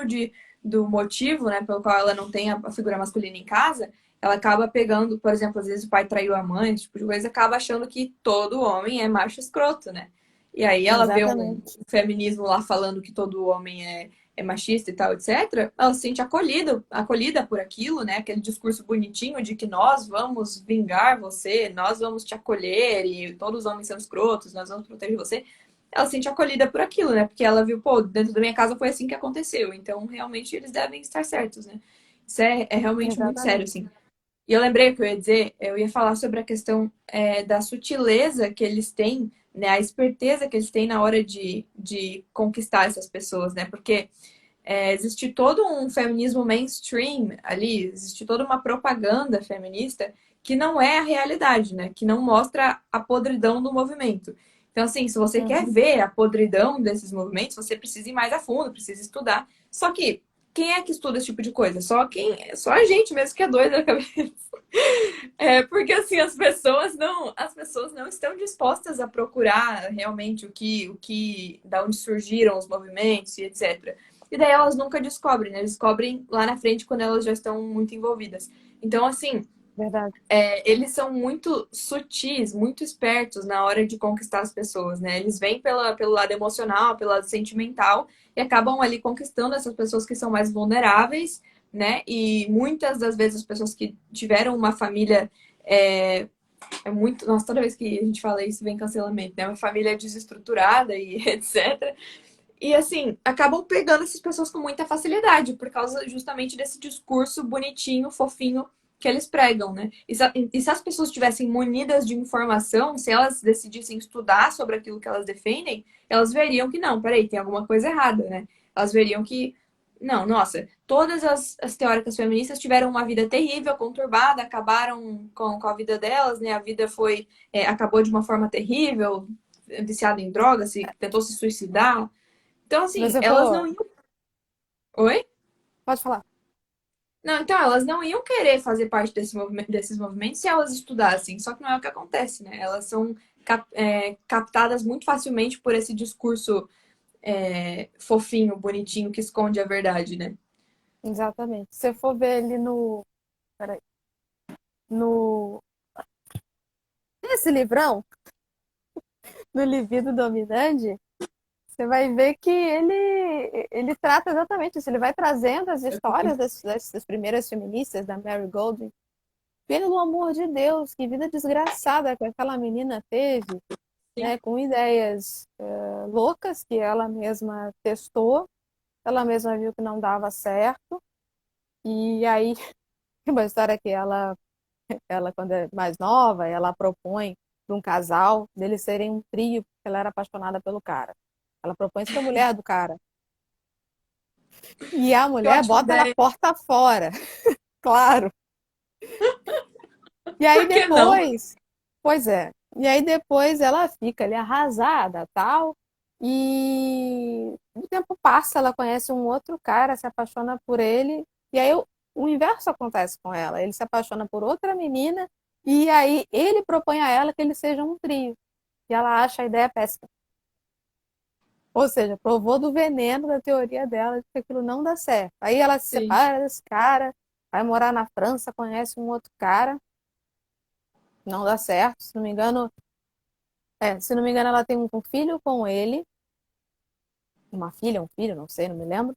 do motivo, né, pelo qual ela não tem a figura masculina em casa, ela acaba pegando, por exemplo, às vezes o pai traiu a mãe, esse tipo de coisa, acaba achando que todo homem é macho escroto, né? E aí ela vê um Exatamente. feminismo lá falando que todo homem é machista e tal, etc. Ela se sente acolhida por aquilo, né? Aquele discurso bonitinho de que nós vamos vingar você, nós vamos te acolher e todos os homens são escrotos, nós vamos proteger você. Ela se sente acolhida por aquilo, né? Porque ela viu, pô, dentro da minha casa foi assim que aconteceu. Então, realmente, eles devem estar certos, né? Isso é realmente muito sério, Exatamente. assim. E eu lembrei o que eu ia dizer, eu ia falar sobre a questão da sutileza que eles têm, né? A esperteza que eles têm na hora de conquistar essas pessoas, né? Porque existe todo um feminismo mainstream ali, existe toda uma propaganda feminista que não é a realidade, né? Que não mostra a podridão do movimento. Então, assim, se você quer Uhum. ver a podridão desses movimentos, você precisa ir mais a fundo, precisa estudar. Só que quem é que estuda esse tipo de coisa? Só a gente mesmo que é doida da cabeça. Porque assim as pessoas não estão dispostas a procurar realmente da onde surgiram os movimentos e etc. E daí elas nunca descobrem, né? Descobrem lá na frente quando elas já estão muito envolvidas. Então, assim, Verdade. eles são muito sutis, muito espertos na hora de conquistar as pessoas, né? Eles vêm pelo lado emocional, pelo lado sentimental e acabam ali conquistando essas pessoas que são mais vulneráveis, né? E muitas das vezes as pessoas que tiveram uma família muito. Nossa, toda vez que a gente fala isso vem cancelamento, né? Uma família desestruturada e etc. E assim, acabam pegando essas pessoas com muita facilidade, por causa justamente desse discurso bonitinho, fofinho que eles pregam, né? E se as pessoas estivessem munidas de informação, se elas decidissem estudar sobre aquilo que elas defendem, elas veriam que não, peraí, tem alguma coisa errada, né? Elas veriam que, não, nossa, todas as teóricas feministas tiveram uma vida terrível, conturbada, acabaram com a vida delas, né? A vida acabou de uma forma terrível, viciada em drogas, tentou se suicidar. Então, Se assim, você elas não for. iam. Oi? Pode falar. Não, então, elas não iam querer fazer parte desses movimentos se elas estudassem. Só que não é o que acontece, né? Elas são captadas muito facilmente por esse discurso fofinho, bonitinho, que esconde a verdade, né? Exatamente. Se você for ver ali no. Peraí. No. Esse livrão, no Libido Dominante, você vai ver que ele trata exatamente isso. Ele vai trazendo as histórias das primeiras feministas, da Mary Goldwyn. Pelo amor de Deus, que vida desgraçada que aquela menina teve, Sim, né? Com ideias loucas que ela mesma testou, ela mesma viu que não dava certo. E aí, uma história que ela quando é mais nova, ela propõe para um casal deles serem um trio, porque ela era apaixonada pelo cara. Ela propõe isso para a mulher do cara. E a que mulher ótima bota ela ideia. porta fora, claro. E aí Por que não? depois, pois é, e aí depois ela fica ali arrasada, tal, e o tempo passa, ela conhece um outro cara, se apaixona por ele, e aí o inverso acontece com ela. Ele se apaixona por outra menina, e aí ele propõe a ela que eles sejam um trio. E ela acha a ideia péssima. Ou seja, provou do veneno da teoria dela de que aquilo não dá certo. Aí ela se Sim. separa desse cara, vai morar na França, conhece um outro cara, não dá certo. Se não me engano, ela tem um filho com ele, uma filha, um filho, não sei, não me lembro.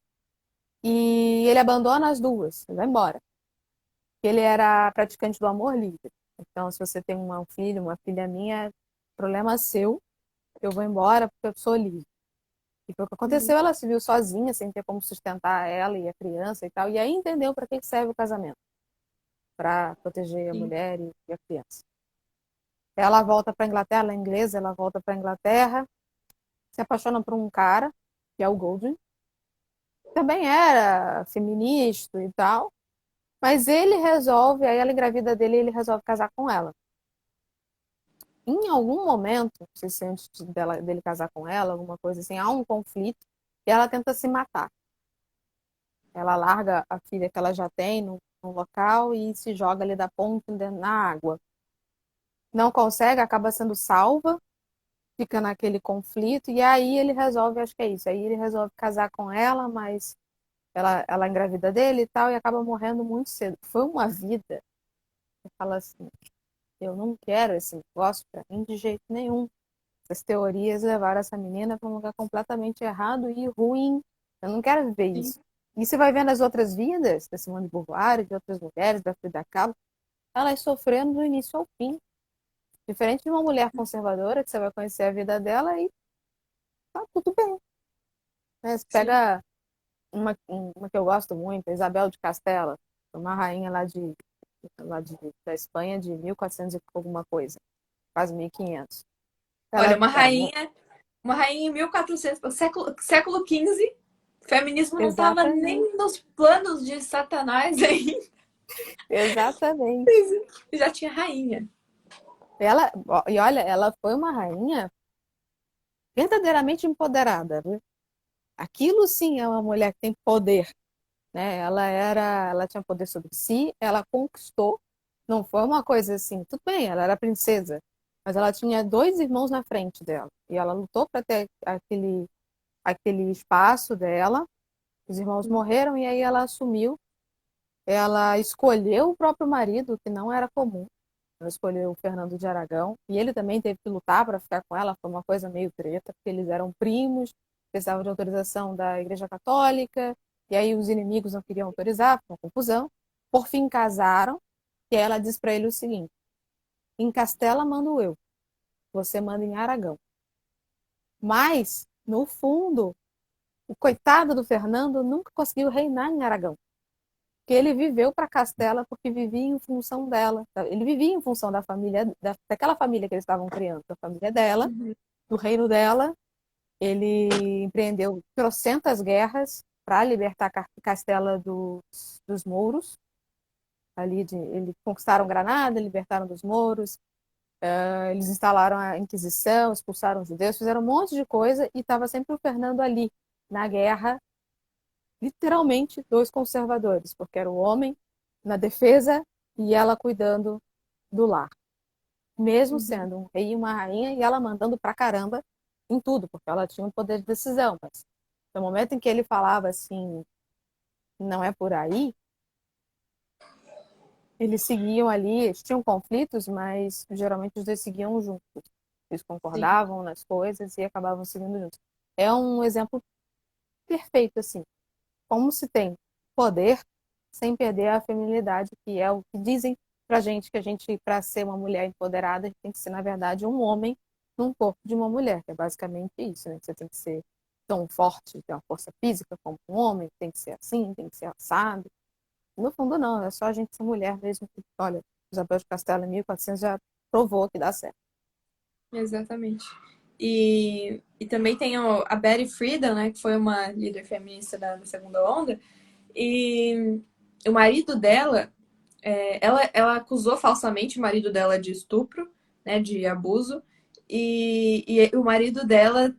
E ele abandona as duas, ele vai embora. Ele era praticante do amor livre. Então, se você tem um filho, uma filha minha, problema seu, eu vou embora porque eu sou livre. E foi o que Uhum. aconteceu, ela se viu sozinha, sem ter como sustentar ela e a criança e tal. E aí entendeu para que serve o casamento, para proteger a Sim. mulher e a criança. Ela volta para a Inglaterra, ela é inglesa, ela volta para a Inglaterra, se apaixona por um cara, que é o Goldwyn. Também era feminista e tal, mas ele resolve, aí ela engravida dele e ele resolve casar com ela. Em algum momento, não sei se antes dele casar com ela, alguma coisa assim, há um conflito e ela tenta se matar. Ela larga a filha que ela já tem no local e se joga ali da ponte na água. Não consegue, acaba sendo salva, fica naquele conflito e aí ele resolve, acho que é isso, aí ele resolve casar com ela, mas ela engravida dele e tal e acaba morrendo muito cedo. Foi uma vida, eu falo assim, eu não quero esse negócio pra mim de jeito nenhum. Essas teorias levaram essa menina para um lugar completamente errado e ruim. Eu não quero viver Sim. isso. E você vai vendo as outras vidas, da Simone de Beauvoir, de outras mulheres, da Frida Kahlo, elas sofrendo do início ao fim. Diferente de uma mulher conservadora, que você vai conhecer a vida dela e tá tudo bem. Né? Você Sim. pega uma que eu gosto muito, a Isabel de Castela, uma rainha da Espanha de 1400 e alguma coisa, quase 1500. Olha, Ela era uma rainha em 1400, século XV, feminismo não estava exatamente, nem nos planos de Satanás ainda, exatamente. já tinha rainha. E olha, ela foi uma rainha verdadeiramente empoderada, viu? Aquilo sim é uma mulher que tem poder, né? Ela tinha poder sobre si, ela conquistou. Não foi uma coisa assim, tudo bem, ela era princesa, mas ela tinha dois irmãos na frente dela e ela lutou para ter aquele espaço dela. Os irmãos morreram e aí ela assumiu. Ela escolheu o próprio marido, que não era comum. Ela escolheu o Fernando de Aragão e ele também teve que lutar para ficar com ela. Foi uma coisa meio treta, porque eles eram primos, precisavam de autorização da Igreja Católica, e aí os inimigos não queriam autorizar, foi uma confusão. Por fim, casaram, e ela diz para ele o seguinte: em Castela mando eu, você manda em Aragão. Mas, no fundo, o coitado do Fernando nunca conseguiu reinar em Aragão. Que ele viveu para Castela porque vivia em função dela. Ele vivia em função da família, daquela família que eles estavam criando, da família dela, Uhum. do reino dela. Ele empreendeu trocentas guerras para libertar Castela dos mouros. Eles conquistaram Granada, libertaram dos mouros, eles instalaram a Inquisição, expulsaram os judeus, fizeram um monte de coisa e estava sempre o Fernando ali, na guerra, literalmente dois conservadores, porque era o homem na defesa e ela cuidando do lar. Mesmo Uhum. sendo um rei e uma rainha, e ela mandando pra caramba em tudo, porque ela tinha um poder de decisão. Mas no momento em que ele falava assim, não é por aí, eles seguiam ali, eles tinham conflitos, mas geralmente os dois seguiam juntos. Eles Sim. concordavam nas coisas e acabavam seguindo juntos. É um exemplo perfeito, assim, como se tem poder sem perder a feminilidade, que é o que dizem pra gente que a gente, para ser uma mulher empoderada, a gente tem que ser, na verdade, um homem num corpo de uma mulher, que é basicamente isso, né? Você tem que ser tão forte, ter uma força física como um homem, tem que ser assim, tem que ser assado. No fundo, não, é só a gente ser mulher mesmo. Que, olha, Isabel de Castelo em 1400 já provou que dá certo. Exatamente. E também tem a Betty Friedan, né, que foi uma líder feminista da segunda onda, e o marido dela, ela acusou falsamente o marido dela de estupro, né, de abuso, e o marido dela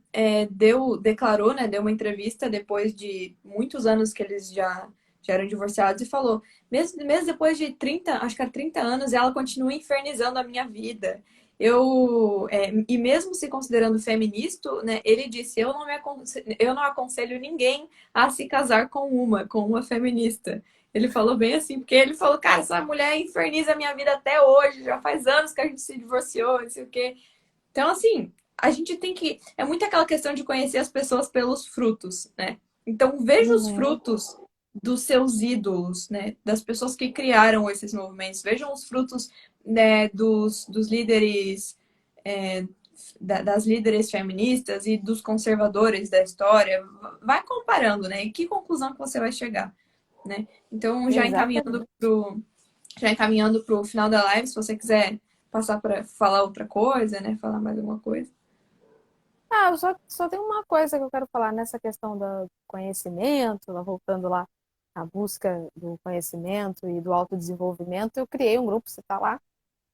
declarou, né, deu uma entrevista depois de muitos anos que eles já eram divorciados e falou, mesmo depois de 30 acho que era 30 anos, ela continua infernizando a minha vida. e mesmo se considerando feminista, né, ele disse, eu não aconselho ninguém a se casar com uma feminista. Ele falou bem assim, porque ele falou, cara, essa mulher inferniza a minha vida até hoje, já faz anos que a gente se divorciou, não sei o quê. Então, assim, a gente tem que. É muito aquela questão de conhecer as pessoas pelos frutos, né? Então, veja os Uhum. frutos dos seus ídolos, né? Das pessoas que criaram esses movimentos. Vejam os frutos, né, dos líderes, é, das líderes feministas e dos conservadores da história. Vai comparando, né? E que conclusão que você vai chegar, né? Então, Exatamente. já encaminhando para o final da live, se você quiser passar para falar outra coisa, né? Falar mais alguma coisa. Ah, eu só tenho uma coisa que eu quero falar nessa questão do conhecimento, voltando lá à busca do conhecimento e do autodesenvolvimento. Eu criei um grupo, você está lá,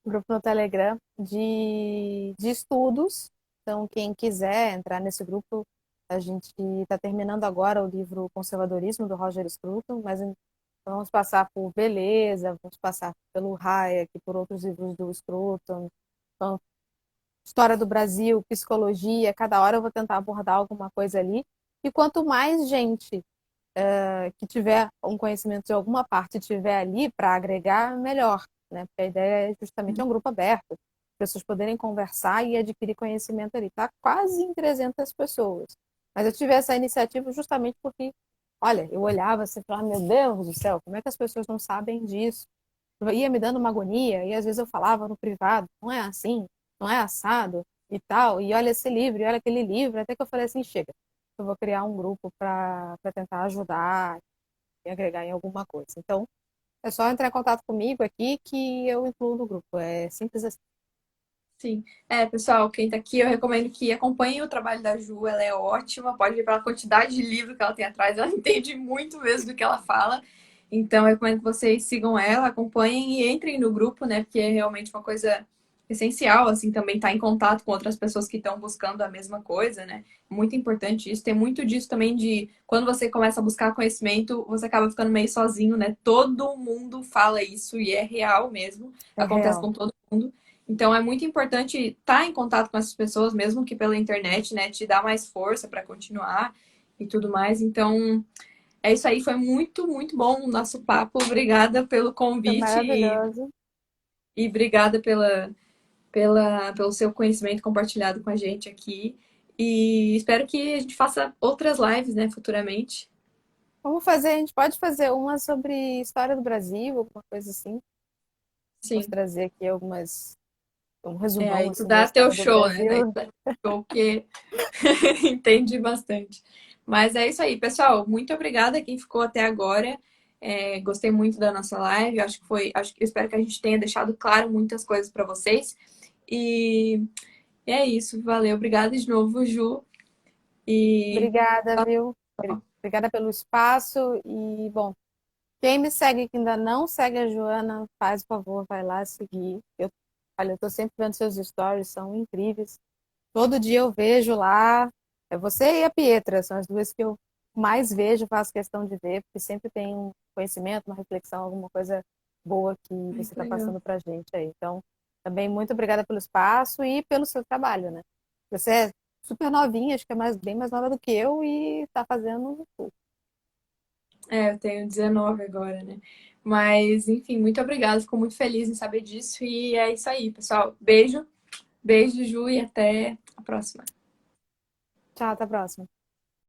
um grupo no Telegram de estudos. Então, quem quiser entrar nesse grupo, a gente está terminando agora o livro Conservadorismo, do Roger Scruton, mas vamos passar por Beleza, vamos passar pelo Hayek, por outros livros do Scruton, então, História do Brasil, Psicologia, cada hora eu vou tentar abordar alguma coisa ali. E quanto mais gente que tiver um conhecimento de alguma parte tiver ali para agregar, melhor, né? Porque a ideia é justamente um grupo aberto, pessoas poderem conversar e adquirir conhecimento ali. Está quase em 300 pessoas. Mas eu tive essa iniciativa justamente porque, olha, eu olhava assim e falava, meu Deus do céu, como é que as pessoas não sabem disso? Ia me dando uma agonia, e às vezes eu falava no privado, não é assim, não é assado e tal, e olha esse livro, e olha aquele livro, até que eu falei assim, chega, eu vou criar um grupo para tentar ajudar e agregar em alguma coisa. Então, é só entrar em contato comigo aqui que eu incluo no grupo. É simples assim. Sim. Pessoal, quem tá aqui, eu recomendo que acompanhe o trabalho da Ju, ela é ótima, pode ver pela quantidade de livro que ela tem atrás, ela entende muito mesmo do que ela fala. Então, eu recomendo que vocês sigam ela, acompanhem e entrem no grupo, né? Porque é realmente uma coisa essencial, assim, também estar em contato com outras pessoas que estão buscando a mesma coisa, né? Muito importante isso. Tem muito disso também de quando você começa a buscar conhecimento, você acaba ficando meio sozinho, né? Todo mundo fala isso e é real mesmo, É acontece real. com todo mundo. Então é muito importante estar em contato com essas pessoas, mesmo que pela internet, né? Te dá mais força para continuar e tudo mais. Então é isso aí, foi muito, muito bom o nosso papo. Obrigada pelo Foi convite maravilhoso. e obrigada pelo seu conhecimento compartilhado com a gente aqui. E espero que a gente faça outras lives, né, futuramente. Vamos fazer, a gente pode fazer uma sobre história do Brasil, alguma coisa assim. Vamos Sim. trazer aqui um resumão Aí tu assim da dá teu história do show, né? Daí tu Brasil. dá teu show, porque entendi bastante. Mas é isso aí, pessoal. Muito obrigada quem ficou até agora. Gostei muito da nossa live. Espero que a gente tenha deixado claro muitas coisas para vocês. E é isso. Valeu. Obrigada de novo, Ju. E Obrigada, viu? Obrigada pelo espaço e, bom, quem me segue que ainda não segue a Joana, faz o favor, vai lá seguir. Olha, eu tô sempre vendo seus stories, são incríveis. Todo dia eu vejo lá. É você e a Pietra, são as duas que eu mais vejo, faço questão de ver, porque sempre tem um conhecimento, uma reflexão, alguma coisa boa que ai, você que está legal. passando pra gente aí. Então, também muito obrigada pelo espaço e pelo seu trabalho, né? Você é super novinha, acho que é bem mais nova do que eu e está fazendo tudo. Eu tenho 19 agora, né? Mas, enfim, muito obrigada. Fico muito feliz em saber disso. E é isso aí, pessoal. Beijo, beijo, Ju, e até a próxima. Tchau, até a próxima.